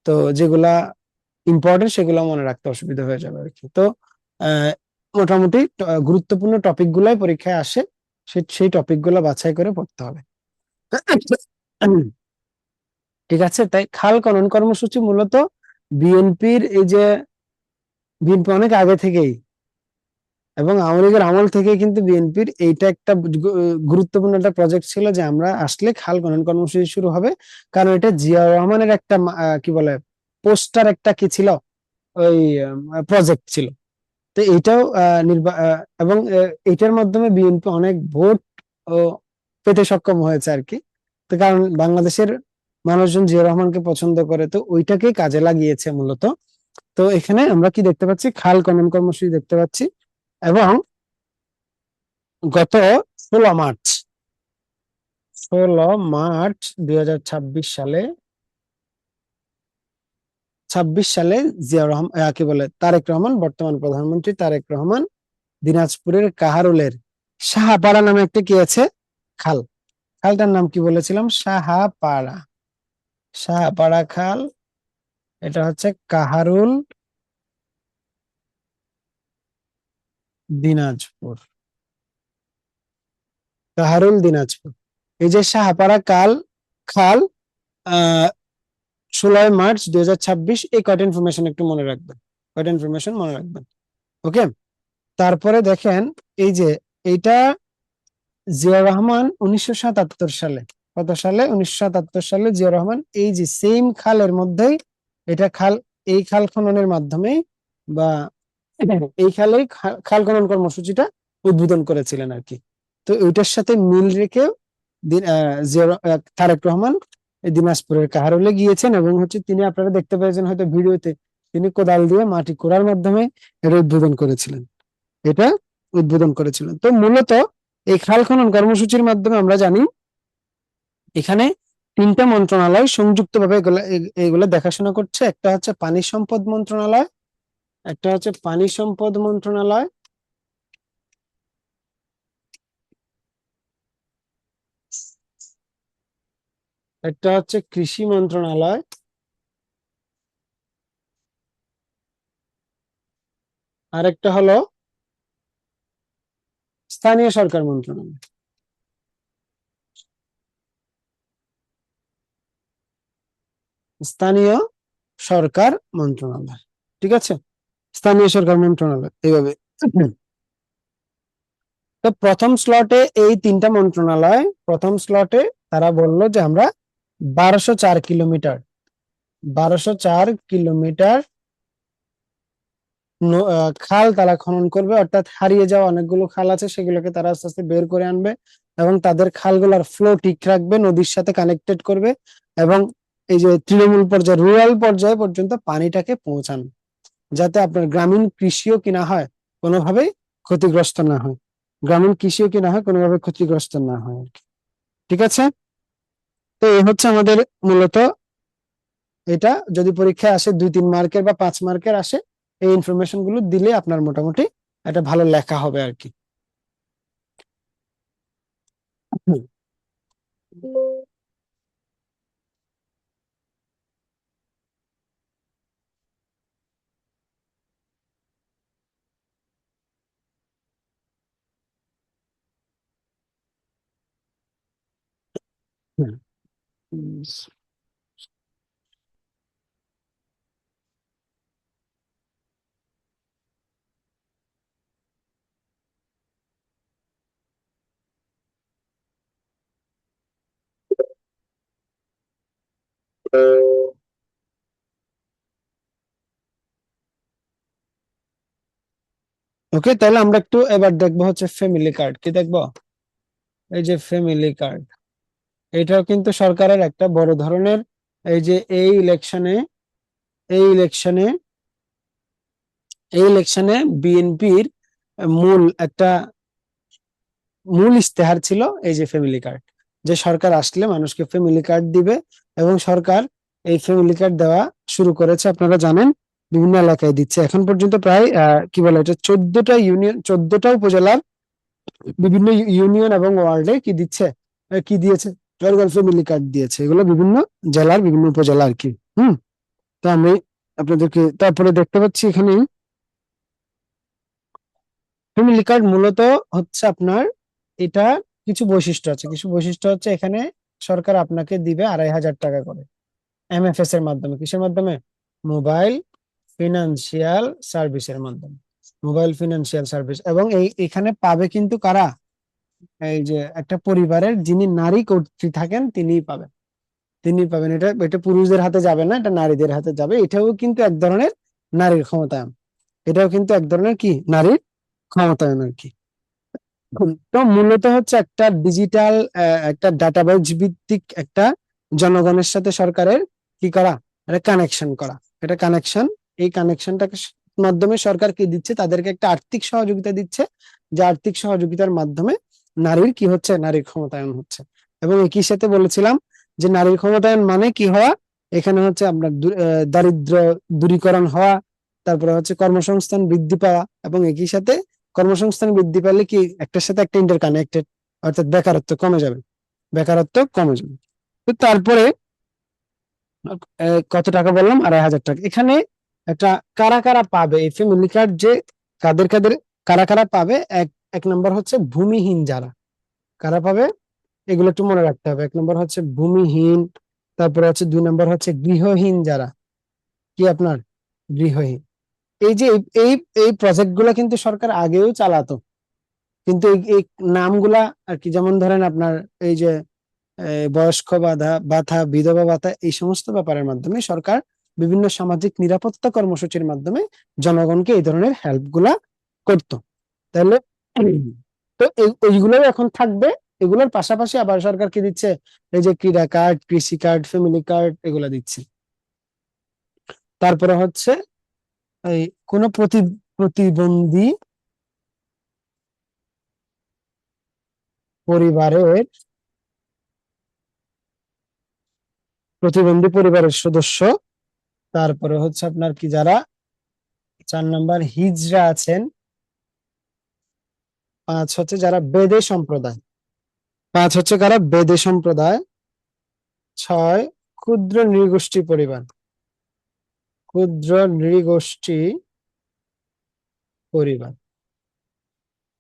তো যেগুলা ইম্পর্টেন্ট সেগুলো মনে রাখতে অসুবিধা হয়ে যাবে আর কি। তো আহ, মোটামুটি গুরুত্বপূর্ণ টপিক গুলাই পরীক্ষায় আসে, সেই টপিক গুলো বাছাই করে পড়তে হবে। ঠিক আছে, তাই খাল খনন কর্মসূচি মূলত বিএনপির, এই যে বিএনপি অনেক আগে থেকেই এবং আওয়ামী লীগের আমল থেকে কিন্তু বিএনপির এইটা একটা গুরুত্বপূর্ণ একটা প্রজেক্ট ছিল, যে আমরা আসলে খাল খনন কর্মসূচি শুরু হবে, কারণ এটা জিয়াউর রহমানের একটা কি বলে পোস্টার একটা কি ছিল, ওই প্রজেক্ট ছিল। তো এইটাও এবং এইটার মাধ্যমে বিএনপি অনেক ভোট ও পেতে সক্ষম হয়েছে আর কি। তো কারণ বাংলাদেশের মানুষজন জিয়া রহমানকে পছন্দ করে, তো ওইটাকে কাজে লাগিয়েছে মূলত। তো এখানে আমরা কি দেখতে পাচ্ছি, খাল খনন কর্মসূচি দেখতে পাচ্ছি। এবং গত 16 মার্চ 2026 সালে 26 সালে জিয়া রহমান কি বলে তারেক রহমান, বর্তমান প্রধানমন্ত্রী তারেক রহমান দিনাজপুরের কাহারোলের সাহাপাড়া নামে একটা কি আছে, খাল, খালটার নাম কি বলেছিলাম, সাহাপাড়া খাল। এটা হচ্ছে কাহারুল, দিনাজপুর, দিনাজপুর। এই যে সাহাপাড়া খাল, আহ 16 মার্চ 2026, এই কয়টা ইনফরমেশন একটু মনে রাখবেন, কয়টা ইনফরমেশন মনে রাখবেন। ওকে, তারপরে দেখেন এই যে এইটা জিয়া রহমান 1977 সালে, কত সালে, 1977 সালে জিয়া রহমান এই যে সেম খালের মধ্যেই, এটা এই খাল খননের মাধ্যমে বা এই খালেই খাল খনন কর্মসূচিটা উদ্বোধন করেছিলেন আর কি। তো ওইটার সাথে মিল রেখে তারেক রহমান দিনাজপুরের কাহারোলে গিয়েছেন, এবং হচ্ছে তিনি, আপনারা দেখতে পেয়েছেন হয়তো ভিডিওতে, তিনি কোদাল দিয়ে মাটি খোঁড়ার মাধ্যমে এটা উদ্বোধন করেছিলেন। তো মূলত এই খাল খনন কর্মসূচির মাধ্যমে আমরা জানি এখানে 3টা মন্ত্রণালয় সংযুক্তভাবে এগুলো দেখাশোনা করছে। একটা হচ্ছে পানি সম্পদ মন্ত্রণালয়, একটা হচ্ছে পানি সম্পদ মন্ত্রণালয়, একটা হচ্ছে কৃষি মন্ত্রণালয়, আরেকটা হলো স্থানীয় সরকার মন্ত্রণালয়। স্থানীয় সরকার মন্ত্রণালয়, ঠিক আছে, স্থানীয় সরকার মন্ত্রণালয় এইভাবে। তো প্রথম স্লটে এই তিনটা মন্ত্রণালয়, প্রথম স্লটে তারা বলল যে আমরা 1204 কিলোমিটার, 1204 কিলোমিটার খাল তারা খনন করবে, অর্থাৎ হারিয়ে যাওয়া অনেকগুলো খাল আছে সেগুলোকে তারা আস্তে আস্তে বের করে আনবে এবং তাদের খালগুলোর ফ্লো ঠিক রাখবে, নদীর সাথে কানেক্টেড করবে এবং এই যে তৃণমূল পর্যায়ে, রুরাল পর্যায়ে পর্যন্ত পানিটাকে পৌঁছানো, যাতে আপনার গ্রামীণ কৃষিও কিনা হয় কোনোভাবেই ক্ষতিগ্রস্ত না হয়, গ্রামীণ কৃষিও কিনা হয় কোনোভাবে ক্ষতিগ্রস্ত না হয় আর কি। ঠিক আছে, তো এই হচ্ছে আমাদের মূলত, এটা যদি পরীক্ষায় আসে 2-3 মার্কের বা 5 মার্কের আসে, এই ইনফরমেশন গুলো দিলে আপনার মোটামুটি একটা ভালো লেখা হবে আর কি। ওকে, তাহলে আমরা একটু এবার দেখবো হচ্ছে ফ্যামিলি কার্ড, কি দেখবো? এই যে ফ্যামিলি কার্ড, এটাও কিন্তু সরকারের একটা বড় ধরনের, এই যে এই ইলেকশনে এই ইলেকশনে বিএনপির মূল একটা মূল ইস্তেহার ছিল এই যে ফ্যামিলি কার্ড, যে সরকার আসলে মানুষকে ফ্যামিলি কার্ড দিবে এবং সরকার এই ফ্যামিলি কার্ড দেওয়া শুরু করেছে, আপনারা জানেন বিভিন্ন এলাকায় দিচ্ছে এখন পর্যন্ত প্রায় কি বলে এটা 14টা ইউনিয়ন, 14টা উপজেলার বিভিন্ন ইউনিয়ন এবং ওয়ার্ডে কি দিচ্ছে, কি দিয়েছে, সরকার ফ্যামিলি কার্ড দিয়েছে, এগুলো বিভিন্ন জেলার বিভিন্ন উপজেলা আর কি। হুম, তো আমি আপনাদেরকে তারপরে দেখতে পাচ্ছি এখানে ফ্যামিলি কার্ড মূলত হচ্ছে আপনার, এটা কিছু বৈশিষ্ট্য আছে, কিছু বৈশিষ্ট্য হচ্ছে এখানে সরকার আপনাকে দিবে 2,500 টাকা করে এমএফএস এর মাধ্যমে, কিসের মাধ্যমে, মোবাইল ফিনান্সিয়াল সার্ভিসের মাধ্যমে, মোবাইল ফিনান্সিয়াল সার্ভিস। এবং এখানে পাবে কিন্তু কারা, এই যে একটা পরিবারের যিনি নারী কর্ত্রী থাকেন তিনিই পাবেন, তিনি পাবেন, এটা এটা পুরুষদের হাতে যাবে না, এটা নারীদের হাতে যাবে, এটাও কিন্তু এক ধরনের নারীর ক্ষমতায়ন, এটাও কিন্তু এক ধরনের কি নারীর ক্ষমতায়ন আর কি। তো মূলত হচ্ছে একটা ডিজিটাল, একটা ডাটাবেজ ভিত্তিক একটা জনগণের সাথে সরকারের কি করা, এটা কানেকশন করা, এটা কানেকশন, এই কানেকশনটাকে মাধ্যমে সরকার কি দিচ্ছে, তাদেরকে একটা আর্থিক সহযোগিতা দিচ্ছে, যে আর্থিক সহযোগিতার মাধ্যমে নারীর কি হচ্ছে, নারীর ক্ষমতায়ন হচ্ছে। এবং একই সাথে বলেছিলাম যে নারীর ক্ষমতায়ন মানে কি হওয়া, এখানে হচ্ছে আপনার দারিদ্র দূরীকরণ হওয়া, তারপরে হচ্ছে কর্মসংস্থান বৃদ্ধি পাওয়া, এবং একই সাথে কর্মসংস্থান বৃদ্ধি পেলে কি একটার সাথে একটা ইন্টারকানেক্টেড, অর্থাৎ বেকারত্ব কমে যাবে, বেকারত্ব কমে যাবে। তো তারপরে কত টাকা বললাম, 2,500 টাকা। এখানে একটা কারা কারা পাবে এই ফ্যামিলি কার্ড, যে কাদের কাদের, কারা কারা পাবে, এক এক নম্বর হচ্ছে ভূমিহীন যারা, কারা পাবে এগুলো একটু মনে রাখতে হবে। 1 নম্বর হচ্ছে ভূমিহীন, তারপরে হচ্ছে 2 নম্বর হচ্ছে গৃহহীন যারা, কি আপনার গৃহহীন। এই যে এই এই প্রজেক্ট গুলা কিন্তু সরকার আগেও চালাতো, কিন্তু এই নামগুলা আর কি, যেমন ধরেন আপনার এই যে বয়স্ক ভাতা, বিধবা ভাতা, এই সমস্ত ব্যাপারের মাধ্যমে সরকার বিভিন্ন সামাজিক নিরাপত্তা কর্মসূচির মাধ্যমে জনগণকে এই ধরনের হেল্প গুলা করতো। তাহলে তো এইগুলো এখন থাকবে, এগুলোর পাশাপাশি আবার সরকার কি দিচ্ছে, এই যে ক্রীড়া কার্ড, কৃষি কার্ড, ফ্যামিলি কার্ড, এগুলা দিচ্ছে। তারপরে হচ্ছে এই কোন প্রতিবন্ধী পরিবারের, প্রতিবন্ধী পরিবারের সদস্য, তারপরে হচ্ছে আপনার কি যারা 4 নম্বর হিজড়া আছেন, 5 হচ্ছে যারা বেদে সম্প্রদায়, 5 হচ্ছে কারা, বেদে সম্প্রদায়, 6 ক্ষুদ্র নৃগোষ্ঠী পরিবার, ক্ষুদ্র নৃগোষ্ঠী পরিবার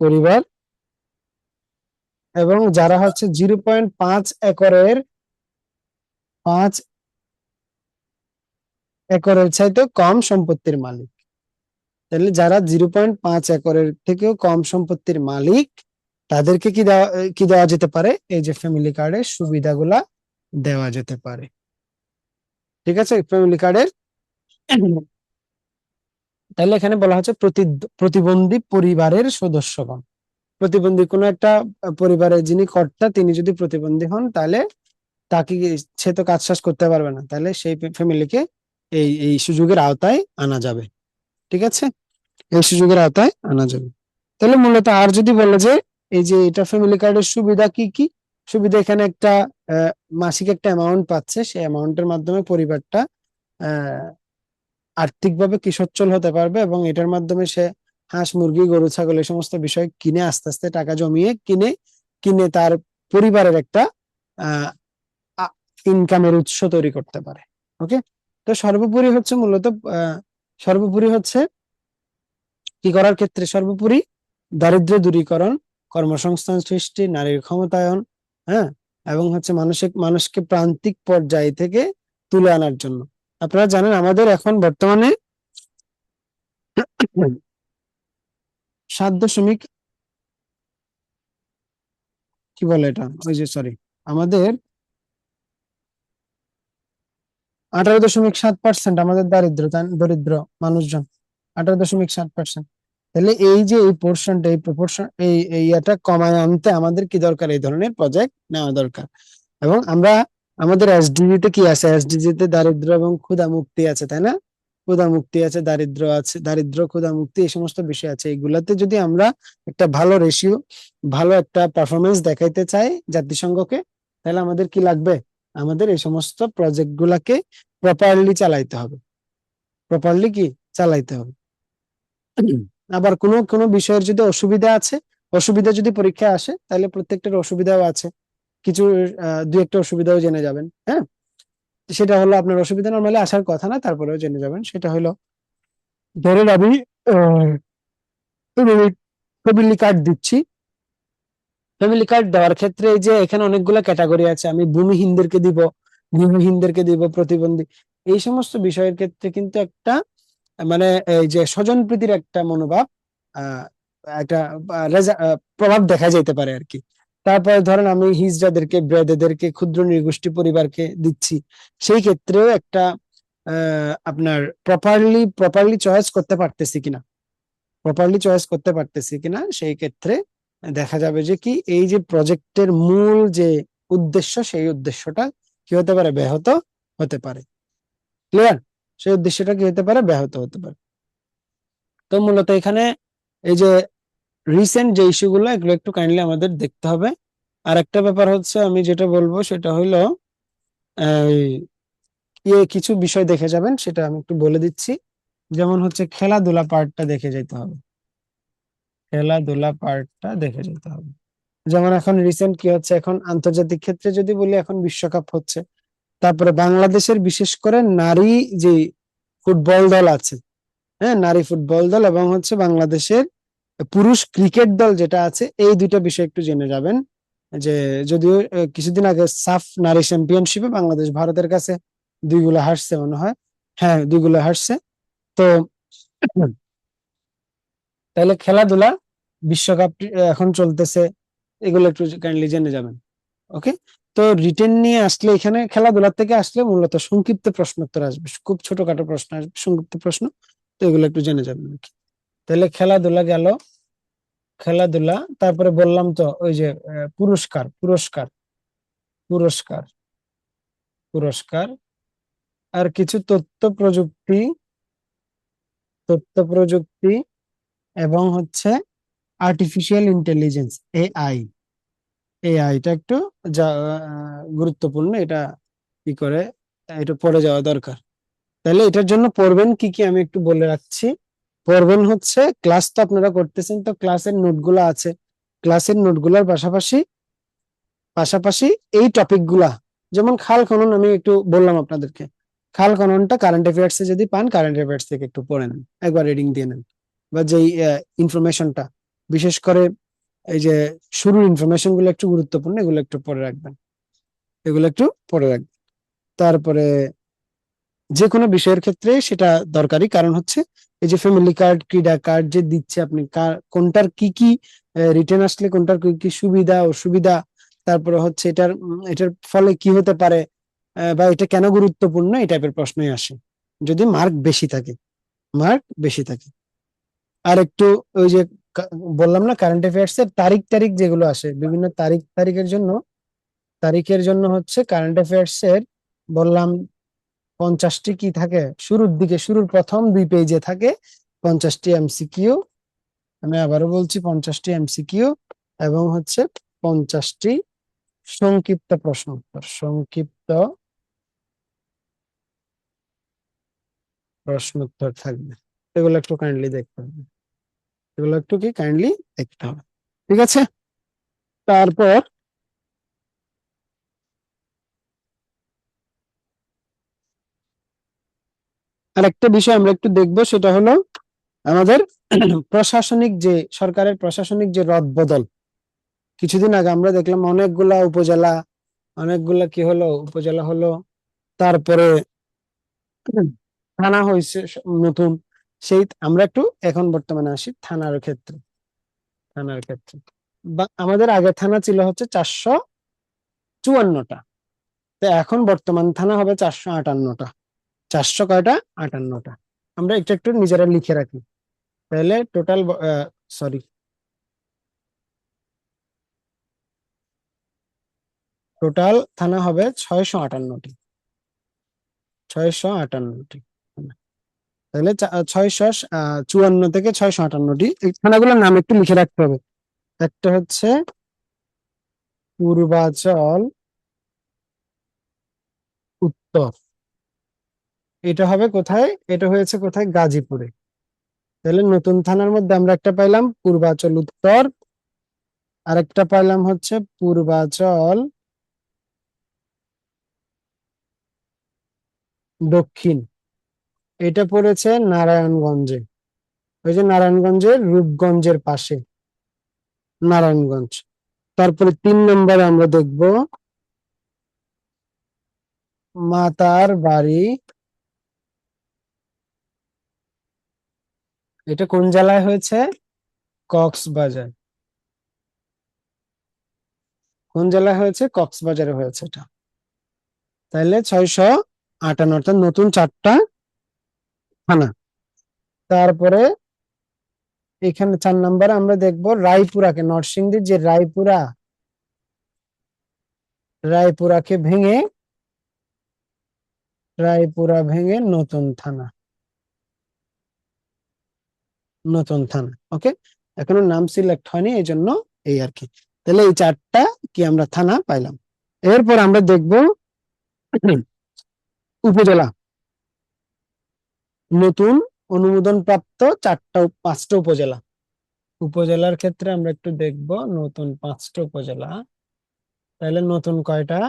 পরিবার এবং যারা হচ্ছে 0.5 একরের 5 একরের চাইতে কম সম্পত্তির মালিক। তাহলে যারা 0.5 একরের থেকেও কম সম্পত্তির মালিক তাদেরকে কি দেওয়া যেতে পারে, এই যে ফ্যামিলি কার্ডের সুবিধাগুলা দেওয়া যেতে পারে। ঠিক আছে, ফ্যামিলি কার্ডের তাহলে এখানে বলা হচ্ছে প্রতিবন্ধী পরিবারের সদস্যগণ। প্রতিবন্ধী কোনো একটা পরিবারের যিনি কর্তা তিনি যদি প্রতিবন্ধী হন তাহলে তাকে সে তো কাজ শেষ করতে পারবে না, তাহলে সেই ফ্যামিলিকে এই এই সুযোগের আওতায় আনা যাবে। ঠিক আছে, এই সুযোগের আওতায় আনা যাবে। তাহলে মূলত আর যদি বলে যে এই যে এটা ফ্যামিলি কার্ডের সুবিধা কি কি, সুবিধা এখানে একটা মাসিক একটা অ্যামাউন্ট পাচ্ছে, সেই অ্যামাউন্টের মাধ্যমে পরিবারটা আহ আর্থিকভাবে কি সচ্ছল হতে পারবে এবং এটার মাধ্যমে সে হাঁস মুরগি গরু ছাগল এই সমস্ত বিষয় কিনে আস্তে আস্তে টাকা জমিয়ে কিনে কিনে তার পরিবারের একটা আহ ইনকামের উৎস তৈরি করতে পারে। ওকে, তো সর্বোপরি হচ্ছে মূলত সর্বোপরি হচ্ছে কি করার ক্ষেত্রে, সর্বোপরি দারিদ্র্য দূরীকরণ, কর্মসংস্থান সৃষ্টি, নারীর ক্ষমতায়ন, হ্যাঁ, এবং হচ্ছে মানুষকে প্রান্তিক পর্যায় থেকে তুলে আনার জন্য। আপনারা জানেন আমাদের এখন বর্তমানে 7 দশমিক কি বলে এটা, ওই যে সরি, আমাদের 18.7% আমাদের দরিদ্র মানুষজন, 18.7%। তাহলে এই যে এই পোর্শনটা, এই প্রপোর্শন, এই এটা কমায় আনতে আমাদের কি দরকার, এই ধরনের প্রজেক্ট নেওয়া দরকার। এবং আমরা আমাদের এসডিজি তে কি আছে, এসডিজি তে দারিদ্র এবং ক্ষুধা মুক্তি আছে, তাই না? ক্ষুধা মুক্তি আছে, দারিদ্র ক্ষুধা মুক্তি এই সমস্ত বিষয় আছে। এইগুলাতে যদি আমরা একটা ভালো রেশিও, ভালো একটা পারফরমেন্স দেখাইতে চাই জাতিসংঘকে, তাহলে আমাদের কি লাগবে, আমাদের এই সমস্ত প্রজেক্ট গুলাকে প্রপারলি চালাইতে হবে, প্রপারলি কি চালাইতে হবে। আবার কোনো কোনো বিষয়ের যদি অসুবিধা আছে, অসুবিধা যদি পরীক্ষায় আসে তাহলে প্রত্যেকটার অসুবিধাও আছে, কিছু দু একটা অসুবিধাও জেনে যাবেন। হ্যাঁ, সেটা হলো আপনার অসুবিধা নরমালি আসার কথা না, তারপরেও জেনে যাবেন। সেটা হলো ধরেন আমি ফ্যামিলি কার্ড দিচ্ছি, ফ্যামিলি কার্ড দেওয়ার ক্ষেত্রে এই যে এখানে অনেকগুলো ক্যাটাগরি আছে, আমি ভূমিহীনদেরকে দিব, গৃহহীনদেরকে দিব, প্রতিবন্ধী, এই সমস্ত বিষয়ের ক্ষেত্রে কিন্তু একটা মানে এই যে স্বজনপ্রীতির একটা মনোভাব, আহ একটা প্রভাব দেখা যেতে পারে আর কি। তারপরে ধরেন আমি হিজড়াদেরকে, ব্রেদেরকে, ক্ষুদ্র নৃগোষ্ঠী পরিবারকে দিচ্ছি, সেই ক্ষেত্রেও একটা আপনার প্রপারলি চয়েস করতে পারতেছি কিনা, সেই ক্ষেত্রে দেখা যাবে যে কি এই যে প্রজেক্টের মূল যে উদ্দেশ্য, সেই উদ্দেশ্যটা কি হতে পারে, ব্যাহত হতে পারে। ক্লিয়ার? সেই উদ্দেশ্যটা কি হতে পারে, ব্যাহত হতে পারে। তো মূলত এখানে এই যে রিসেন্ট যে ইস্যুগুলো, এগুলো একটু কাইন্ডলি আমাদের দেখতে হবে। আর একটা ব্যাপার হচ্ছে আমি যেটা বলবো সেটা হলো কিছু বিষয় দেখে যাবেন, সেটা আমি একটু বলে দিচ্ছি। যেমন হচ্ছে খেলাধুলা পার্টটা দেখে যেতে হবে, খেলাধুলা পার্টটা দেখে যেতে হবে। যেমন এখন রিসেন্ট কি হচ্ছে, এখন আন্তর্জাতিক ক্ষেত্রে যদি বলি, এখন বিশ্বকাপ হচ্ছে, তারপরে বাংলাদেশের বিশেষ করে নারী যে ফুটবল দল আছে, হ্যাঁ, নারী ফুটবল দল এবং হচ্ছে বাংলাদেশের পুরুষ ক্রিকেট দল যেটা আছে, এই দুইটা বিষয় একটু জেনে যাবেন। যে যদিও কিছুদিন আগে সাফ নারী চ্যাম্পিয়নশিপে বাংলাদেশ ভারতের কাছে 2 গোল হারছে মনে হয়, হ্যাঁ 2 গোল হারছে। তো তাহলে খেলাধুলা, বিশ্বকাপ এখন চলতেছে, এগুলো একটু কাইন্ডলি জেনে যাবেন। ওকে, তো রিটেন নিয়ে আসলে, এখানে খেলাধুলার থেকে আসলে মূলত সংক্ষিপ্ত প্রশ্ন উত্তর আসবে, খুব ছোটখাটো প্রশ্ন আসবে, সংক্ষিপ্ত প্রশ্ন, তো এগুলো একটু জেনে যাবেন আর কি। তাহলে খেলাধুলা গেল, খেলাধুলা, তারপরে বললাম তো ওই যে পুরস্কার পুরস্কার পুরস্কার পুরস্কার আর কিছু তথ্য প্রযুক্তি এবং হচ্ছে আর্টিফিশিয়াল ইন্টেলিজেন্স, এআই। এআইটা একটু যা গুরুত্বপূর্ণ, এটা কি করে, এটা পড়ে যাওয়া দরকার। তাহলে এটার জন্য পড়বেন কি কি আমি একটু বলে রাখছি। পড়বেন হচ্ছে, ক্লাস তো আপনারা করতেছেন, তো ক্লাসের নোটগুলো আছে, ক্লাসের নোটগুলোর পাশাপাশি পাশাপাশি এই টপিকগুলা যেমন খাল খনন আমি একটু বললাম আপনাদেরকে, খাল খননটা কারেন্ট অ্যাফেয়ার্স এ যদি পান, কারেন্ট অ্যাফেয়ার্স থেকে একটু পড়ে নেন, একবার রিডিং দিয়ে নেন, বা যেই ইনফরমেশনটা, বিশেষ করে এই যে শুরুর ইনফরমেশন গুলো একটু গুরুত্বপূর্ণ, এগুলো একটু পড়ে রাখবেন, এগুলো একটু পড়ে রাখবেন। তারপরে যে কোনো বিষয়ের ক্ষেত্রে সেটা দরকারি, কারণ হচ্ছে এই যে ফ্যামিলি কার্ড, ক্রীড়া কার্ড যে দিচ্ছে, আপনি কোনটার কি কি রিটার্ন আসলে কোনটার কি কি সুবিধা অসুবিধা, তারপরে হচ্ছে এটার ফলে কি হতে পারে, বা এটা কেন গুরুত্বপূর্ণ, এই টাইপের প্রশ্নই আসে যদি মার্ক বেশি থাকে, মার্ক বেশি থাকে। আর একটু ওই যে কা- বললাম না, কারেন্ট অ্যাফেয়ার্স এর তারিখ তারিখ যেগুলো আসে, বিভিন্ন তারিখের জন্য হচ্ছে কারেন্ট অ্যাফেয়ার্স এর, বললাম 50টি কি থাকে শুরুর দিকে, শুরুর প্রথম 2 পেজে থাকে 50টি এমসিকিউ। আমি আবারও বলছি, 50টি এমসিকিউ, এবং হচ্ছে 50টি সংক্ষিপ্ত প্রশ্ন উত্তর, সংক্ষিপ্ত প্রশ্ন উত্তর থাকবে। এগুলো একটু কাইন্ডলি দেখতে হবে, এগুলো একটু কি কাইন্ডলি দেখতে হবে। ঠিক আছে। তারপর আরেকটা বিষয় আমরা একটু দেখবো, সেটা হলো আমাদের প্রশাসনিক যে, সরকারের প্রশাসনিক যে রদবদল। কিছুদিন আগে আমরা দেখলাম অনেকগুলা উপজেলা, অনেকগুলা কি হলো, উপজেলা হলো, তারপরে থানা হয়েছে নতুন। সেই আমরা একটু এখন বর্তমানে আসি থানার ক্ষেত্রে, থানার ক্ষেত্রে বা আমাদের আগে থানা ছিল হচ্ছে 454টা, তো এখন বর্তমান থানা হবে 458টা। 400 কয়টা? 58টা। আমরা একটু একটু নিজেরা লিখে রাখি, তাহলে টোটাল, সরি, টোটাল থানা হবে 658টি, 658টি। তাহলে 654 থেকে 658টি, এই থানাগুলোর নাম একটু লিখে রাখতে হবে। একটা হচ্ছে পূর্বাচল উত্তর, এটা হবে কোথায়? এটা হয়েছে কোথায়? গাজীপুরে। তাহলে নতুন থানার মধ্যে আমরা একটা পাইলাম পূর্বাচল উত্তর, আর একটা পাইলাম হচ্ছে পূর্বাচল দক্ষিণ। এটা পড়েছে নারায়ণগঞ্জে, ওই যে নারায়ণগঞ্জের রূপগঞ্জের পাশে, নারায়ণগঞ্জ। তারপরে 3 নম্বরে আমরা দেখব মাতার বাড়ি, এটা কোন জেলায় হয়েছে? কক্সবাজার। কোন জেলায় হয়েছে? কক্সবাজারে হয়েছে এটা। তাহলে 658, অর্থাৎ নতুন 4টা থানা। তারপরে এখানে 4 নম্বরে আমরা দেখব রায়পুরাকে, নরসিংদীর যে রায়পুরা, রায়পুরাকে ভেঙে, রায়পুরা ভেঙে নতুন থানা, নতুন থানা। ওকে, এখনো নাম সিলেক্ট হয়নি, এই জন্য এই আর কি। তাহলে এই 4টা কি আমরা থানা পাইলাম। এরপর আমরা দেখব উপজেলা, নতুন অনুমোদন প্রাপ্ত 5টা উপজেলা। উপজেলার ক্ষেত্রে আমরা একটু দেখব নতুন 5টা উপজেলা। তাহলে নতুন কয়টা?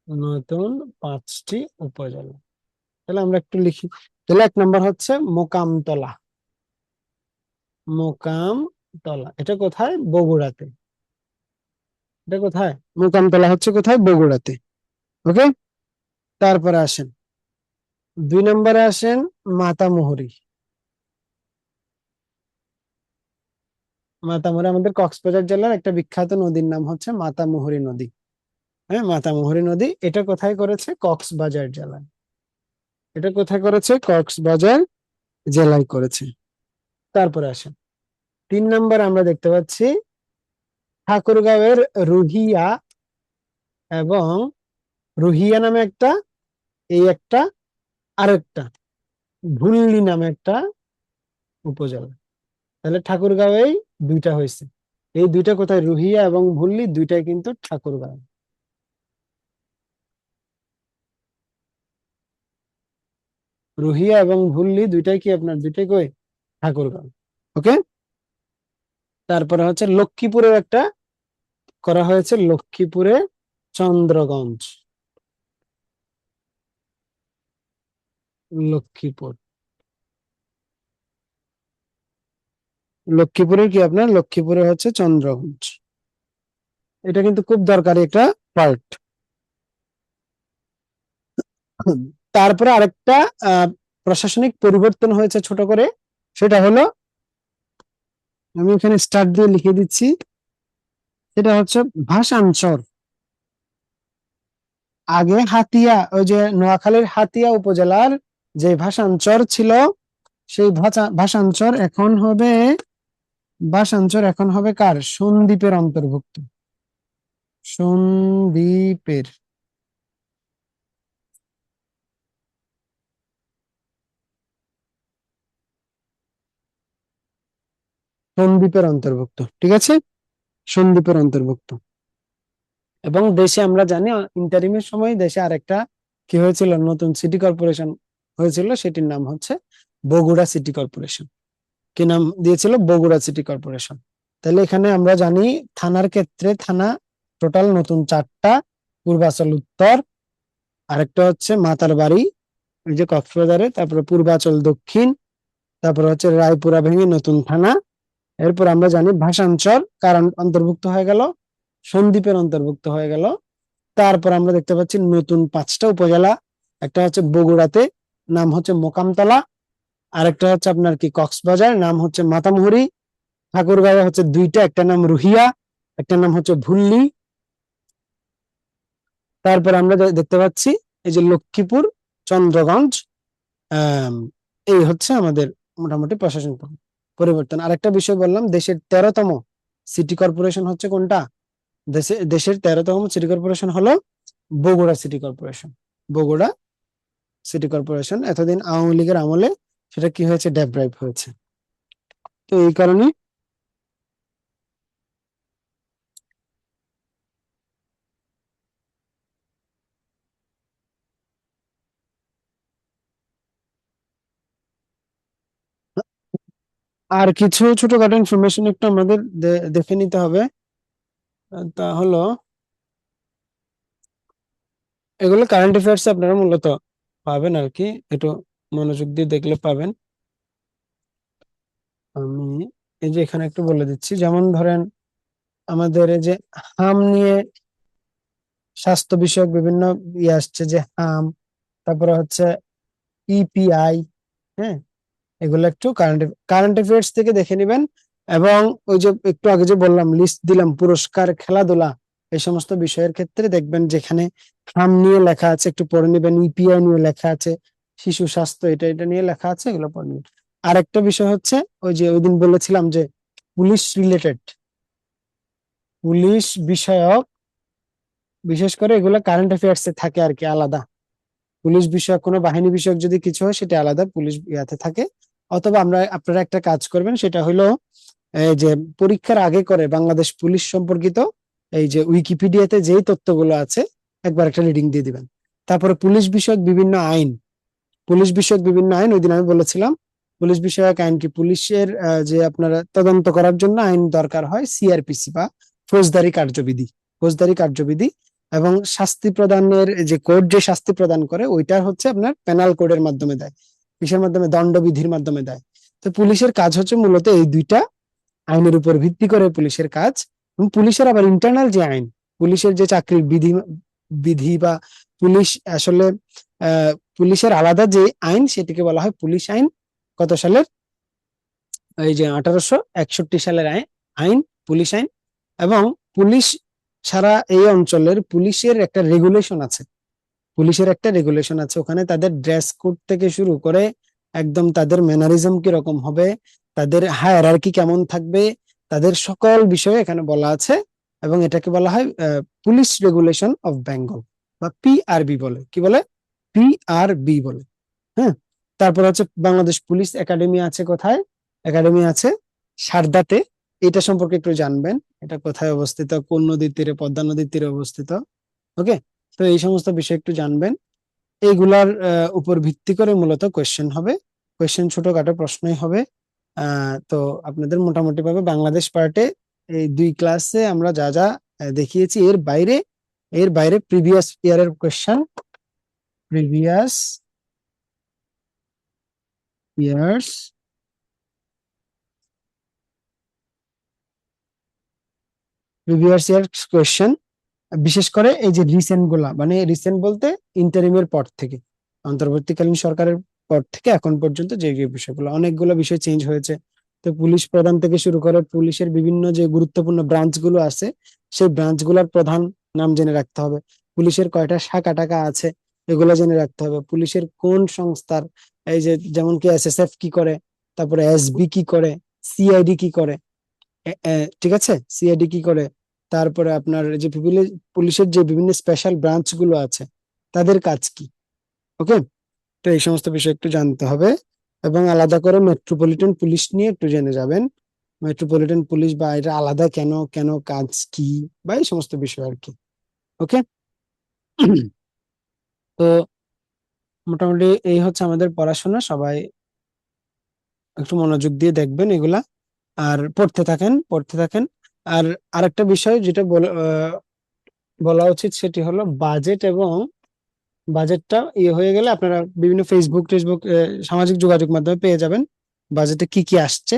নতুন 5টি উপজেলা। তাহলে আমরা একটু লিখি। তাহলে 1 নম্বর হচ্ছে মোকামতলা, মোকামতলা, এটা কোথায়? বগুড়াতে। এটা কোথায়? মোকামতলা হচ্ছে কোথায়? বগুড়াতে। ওকে। তারপরে আসেন 2 নম্বরে, আসেন মাতামুহুরী। মাতামুহুরী আমাদের কক্সবাজার জেলার একটা বিখ্যাত নদীর নাম হচ্ছে মাতামুহুরী নদী। হ্যাঁ, মাতামুহুরী নদী, এটা কোথায় করেছে? কক্সবাজার জেলায়। এটা কোথায় করেছে? কক্সবাজার জেলায় করেছে। তারপরে আসেন 3 নম্বর, আমরা দেখতে পাচ্ছি ঠাকুরগাঁওয়ের রুহিয়া, এবং রুহিয়া নামে একটা, এই একটা, আরেকটা ভুল্লি নামে একটা উপজেলা। তাহলে ঠাকুরগাঁওয়েই 2টা হয়েছে। এই 2টা কোথায়? রুহিয়া এবং ভুল্লি, 2টাই কিন্তু ঠাকুরগাঁও। রুহিয়া এবং ভুল্লি 2টাই কি আপনার? 2টাই কই? ঠাকুরগাঁও। ওকে। তারপরে হচ্ছে লক্ষ্মীপুরের একটা করা হয়েছে, লক্ষ্মীপুরে চন্দ্রগঞ্জ, লক্ষ্মীপুর। লক্ষ্মীপুরের কি আপনার, লক্ষ্মীপুরে হচ্ছে চন্দ্রগঞ্জ। এটা কিন্তু খুব দরকারি একটা পার্ট। তারপরে আরেকটা আহ প্রশাসনিক পরিবর্তন হয়েছে ছোট করে, সেটা হলো, আমি এখানে স্টার্ট দিয়ে লিখে দিচ্ছি, সেটা হচ্ছে ভাষাঞ্চর। আগে হাতিয়া, ওই যে নোয়াখালীর হাতিয়া উপজেলার যে ভাষাঞ্চর ছিল, সেই ভাষাঞ্চর এখন হবে কার, সন্দ্বীপের অন্তর্ভুক্ত। সন্দ্বীপের, সন্দ্বীপের অন্তর্ভুক্ত, ঠিক আছে, সন্দ্বীপের অন্তর্ভুক্ত। এবং দেশে আমরা জানি ইন্টারিমের সময় দেশে আরেকটা কি হয়েছিল, নতুন সিটি কর্পোরেশন হয়েছিল, সেটির নাম হচ্ছে বগুড়া সিটি কর্পোরেশন। কি নাম দিয়েছিল, বগুড়া সিটি কর্পোরেশন। তাহলে এখানে আমরা জানি থানার ক্ষেত্রে থানা টোটাল নতুন 4টা, পূর্বাচল উত্তর, আরেকটা হচ্ছে মাতারবাড়ি এই যে কক্সবাজারে, তারপরে পূর্বাচল দক্ষিণ, তারপরে হচ্ছে রায়পুরা ভেঙে নতুন থানা। এরপর আমরা জানি ভাষাঞ্চর কারণ অন্তর্ভুক্ত হয়ে গেল, সন্দ্বীপের অন্তর্ভুক্ত হয়ে গেল। তারপর আমরা দেখতে পাচ্ছি নতুন 5টা উপজেলা, একটা হচ্ছে বগুড়াতে, নাম হচ্ছে মোকামতলা, আরেকটা হচ্ছে আপনার কি কক্সবাজার, নাম হচ্ছে মাতামুহুরী, ঠাকুরগাঁও হচ্ছে 2টা, একটা নাম রুহিয়া, একটা নাম হচ্ছে ভুল্লি। তারপর আমরা দেখতে পাচ্ছি এই যে লক্ষ্মীপুর, চন্দ্রগঞ্জ, আহ এই হচ্ছে আমাদের মোটামুটি প্রশাসন পরিবর্তন। আরেকটা বিষয় বললাম, দেশের 13তম সিটি কর্পোরেশন হচ্ছে কোনটা, দেশের 13তম সিটি কর্পোরেশন হলো Bogura city corporation. Bogura city corporation এতদিন আওয়ামী লীগের আমলে সেটা কি হয়েছে, ডেভেলপ হয়েছে। তো এই কারণে আর কিছু ছোটখাটো ইনফরমেশন একটু আমাদের দেখে নিতে হবে। তা হলো, এগুলো কারেন্ট অ্যাফেয়ার্স আপনারা মূলত পাবেন আর কি, একটু মনোযোগ দিয়ে দেখলে পাবেন। আমি এই যে এখানে একটু বলে দিচ্ছি, যেমন ধরেন আমাদের এই যে হাম নিয়ে স্বাস্থ্য বিষয়ক বিভিন্ন ইয়ে আসছে, যে হাম, তারপরে হচ্ছে ইপিআই, হ্যাঁ, এগুলো একটু কারেন্ট অ্যাফেয়ার্স থেকে দেখে নিবেন। এবং ওই যে একটু আগে যে বললাম, লিস্ট দিলাম পুরস্কার, খেলাধুলা, এই সমস্ত বিষয়ের ক্ষেত্রে দেখবেন যেখানে হাম নিয়ে লেখা আছে একটু পড়ে নিবেন, ইপিআই নিয়ে লেখা আছে, শিশু স্বাস্থ্য এটা এটা নিয়ে লেখা আছে, এগুলো পড়ে নিবেন। আরেকটা বিষয় হচ্ছে, ওই যে ওইদিন বলেছিলাম যে পুলিশ রিলেটেড, পুলিশ বিষয়ক, বিশেষ করে এগুলো কারেন্ট অ্যাফেয়ার্স এ থাকে আর কি, আলাদা। পুলিশ বিষয়ক কোনো বাহিনী বিষয়ক যদি কিছু হয় সেটা আলাদা পুলিশ ইয়াতে থাকে। অথবা আপনারা একটা কাজ করবেন, সেটা হলো এই যে পরীক্ষার আগে করে বাংলাদেশ পুলিশ সম্পর্কিত এই যে উইকিপিডিয়াতে যেই তথ্যগুলো আছে একবার একটা রিডিং দিয়ে দিবেন। তারপরে পুলিশ বিষয়ক বিভিন্ন আইন, পুলিশ বিষয়ক বিভিন্ন আইন, ওই দিন আমি বলেছিলাম পুলিশ বিষয়ক আইন কি, পুলিশের যে আপনারা তদন্ত করার জন্য আইন দরকার হয় সিআরপিসি বা ফৌজদারি কার্যবিধি, ফৌজদারি কার্যবিধি। এবং শাস্তি প্রদানের যে কোর্ট যে শাস্তি প্রদান করে ওইটা হচ্ছে আপনার পেনাল কোডের মাধ্যমে দেয়, কিসের মাধ্যমে, দণ্ডবিধির মাধ্যমে দেয়। তো পুলিশের কাজ হচ্ছে মূলত এই 2টা আইনের উপর ভিত্তি করে পুলিশের কাজ। এবং পুলিশের আবার ইন্টারনাল যে আইন, পুলিশের যে চাকরির বিধি বিধি বা পুলিশ আসলে আহ পুলিশের আলাদা যে আইন সেটিকে বলা হয় পুলিশ আইন। কত সালের, এই যে 1861 সালের আইন, আইন পুলিশ আইন। এবং পুলিশ সারা এই অঞ্চলের পুলিশের একটা রেগুলেশন আছে, পুলিশের একটা রেগুলেশন আছে, ওখানে তাদের ড্রেস কোড থেকে শুরু করে একদম তাদের ম্যানারিজম কিরকম হবে, তাদের হায়ারার্কি কেমন থাকবে, তাদের সকল বিষয়ে এখানে বলা আছে। এবং এটাকে বলা হয় পুলিশ রেগুলেশন অফ বেঙ্গল বা পিআরবি বলে, কি বলে, পিআরবি বলে। হ্যাঁ, তারপর হচ্ছে বাংলাদেশ পুলিশ একাডেমি আছে কোথায়, একাডেমি আছে সারদাতে, এটা সম্পর্কে একটু জানবেন, এটা কোথায় অবস্থিত, কোন নদীর তীরে, পদ্মা নদীর তীরে অবস্থিত। ওকে, তো এই সমস্ত বিষয় একটু জানবেন। এইগুলার উপর ভিত্তি করে মূলত কোয়েশ্চেন হবে, কোয়েশ্চেন ছোটখাটো প্রশ্নই হবে। তো আপনাদের মোটামুটি ভাবে বাংলাদেশ পার্টে এই 2 ক্লাসে আমরা যা যা দেখিয়েছি, এর বাইরে এর বাইরে প্রিভিয়াস ইয়ারের question, previous years previous year question, বিশেষ করে এই যে রিসেন্ট গুলা, মানে রিসেন্ট বলতে ইন্টারিমের পর থেকে, অন্তর্বর্তীকালীন সরকারের পর থেকে এখন পর্যন্ত যে যে বিষয়গুলো, অনেকগুলো বিষয় চেঞ্জ হয়েছে। তো পুলিশ প্রধান থেকে শুরু করে পুলিশের বিভিন্ন যে গুরুত্বপূর্ণ ব্রাঞ্চ গুলো আছে, সেই ব্রাঞ্চ গুলার প্রধান নাম জেনে রাখতে হবে। পুলিশের কয়টা শাখা টাকা আছে এগুলো জেনে রাখতে হবে। পুলিশের কোন সংস্থার, এই যে যেমন কি এসএসএফ কি করে, তারপরে এসবি কি করে, সিআইডি কি করে, ঠিক আছে, সিআইডি কি করে, তারপরে আপনার যে পুলিশের যে বিভিন্ন স্পেশাল ব্রাঞ্চ গুলো আছে তাদের কাজ কি। ওকে, তো এই সমস্ত বিষয় একটু জানতে হবে। এবং আলাদা করে মেট্রোপলিটন পুলিশ নিয়ে একটু জেনে যাবেন। মেট্রোপলিটন পুলিশ বা এটা আলাদা কেন, কেন কাজ কি, বা এই সমস্ত বিষয় আর কি। ওকে, তো মোটামুটি এই হচ্ছে আমাদের পড়াশোনা। সবাই একটু মনোযোগ দিয়ে দেখবেন এগুলা, আর পড়তে থাকেন, পড়তে থাকেন। আর আরেকটা বিষয় যেটা বলা উচিত সেটি হলো বাজেট, এবং বাজেটটা ইয়ে হয়ে গেলে আপনারা বিভিন্ন ফেসবুক টেসবুক সামাজিক যোগাযোগ মাধ্যমে পেয়ে যাবেন বাজেটে কি কি আসছে,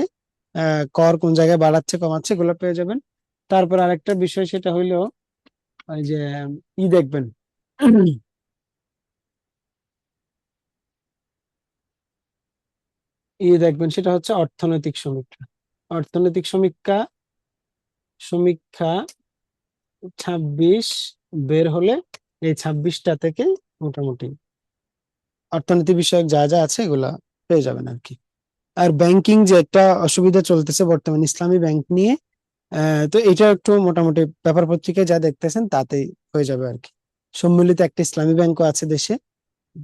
কর কোন জায়গায় বাড়াচ্ছে কমাচ্ছে এগুলো পেয়ে যাবেন। তারপর আরেকটা বিষয় সেটা হইলো ওই যে দেখবেন, দেখবেন সেটা হচ্ছে অর্থনৈতিক সমীক্ষা। অর্থনৈতিক সমীক্ষা, সমীক্ষা 26 বের হলে এই 26টা থেকে মোটামুটি অর্থনীতি বিষয়ক যা যা আছে এগুলা পেয়ে যাবেন আর কি। আর ব্যাংকিং যে একটা অসুবিধা চলতেছে বর্তমানে ইসলামী ব্যাংক নিয়ে, তো এটা একটু মোটামুটি পেপার পত্রিকায় যা দেখতেছেন তাতেই হয়ে যাবে আর কি। সম্মিলিত একটা ইসলামী ব্যাংকও আছে দেশে।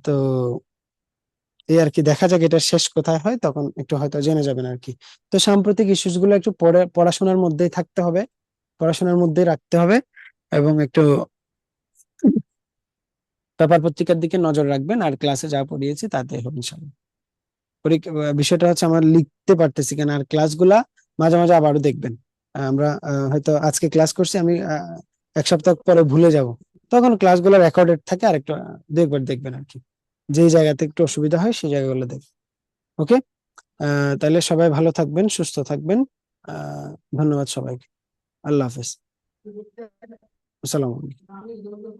তো এই আর কি, দেখা যাক এটা শেষ কোথায় হয়, তখন একটু হয়তো জেনে যাবেন আর কি। তো সাম্প্রতিক ইস্যুস গুলো একটু পড়াশোনার মধ্যেই থাকতে হবে, পড়াশোনার মধ্যেই রাখতে হবে, এবং একটু পেপার পত্রিকার দিকে নজর রাখবেন, আর ক্লাসে যা পড়িয়েছি তাতে হবে ইনশাল্লাহ। বিষয়টা হচ্ছে আমরা লিখতে পারতেছি কেন, আর ক্লাসগুলা মাঝে মাঝে আবারও দেখবেন। আমরা হয়তো আজকে ক্লাস করছি, আমি এক সপ্তাহ পরে ভুলে যাব, তখন ক্লাসগুলো রেকর্ডেড থাকে, আর একটু দু একবার দেখবেন আর কি। যেই জায়গাতে একটু অসুবিধা হয় সেই জায়গাগুলো দেখবেন। ওকে, তাহলে সবাই ভালো থাকবেন, সুস্থ থাকবেন। আহ ধন্যবাদ সবাইকে। আল্লাহ হাফেজ। আসসালামু আলাইকুম।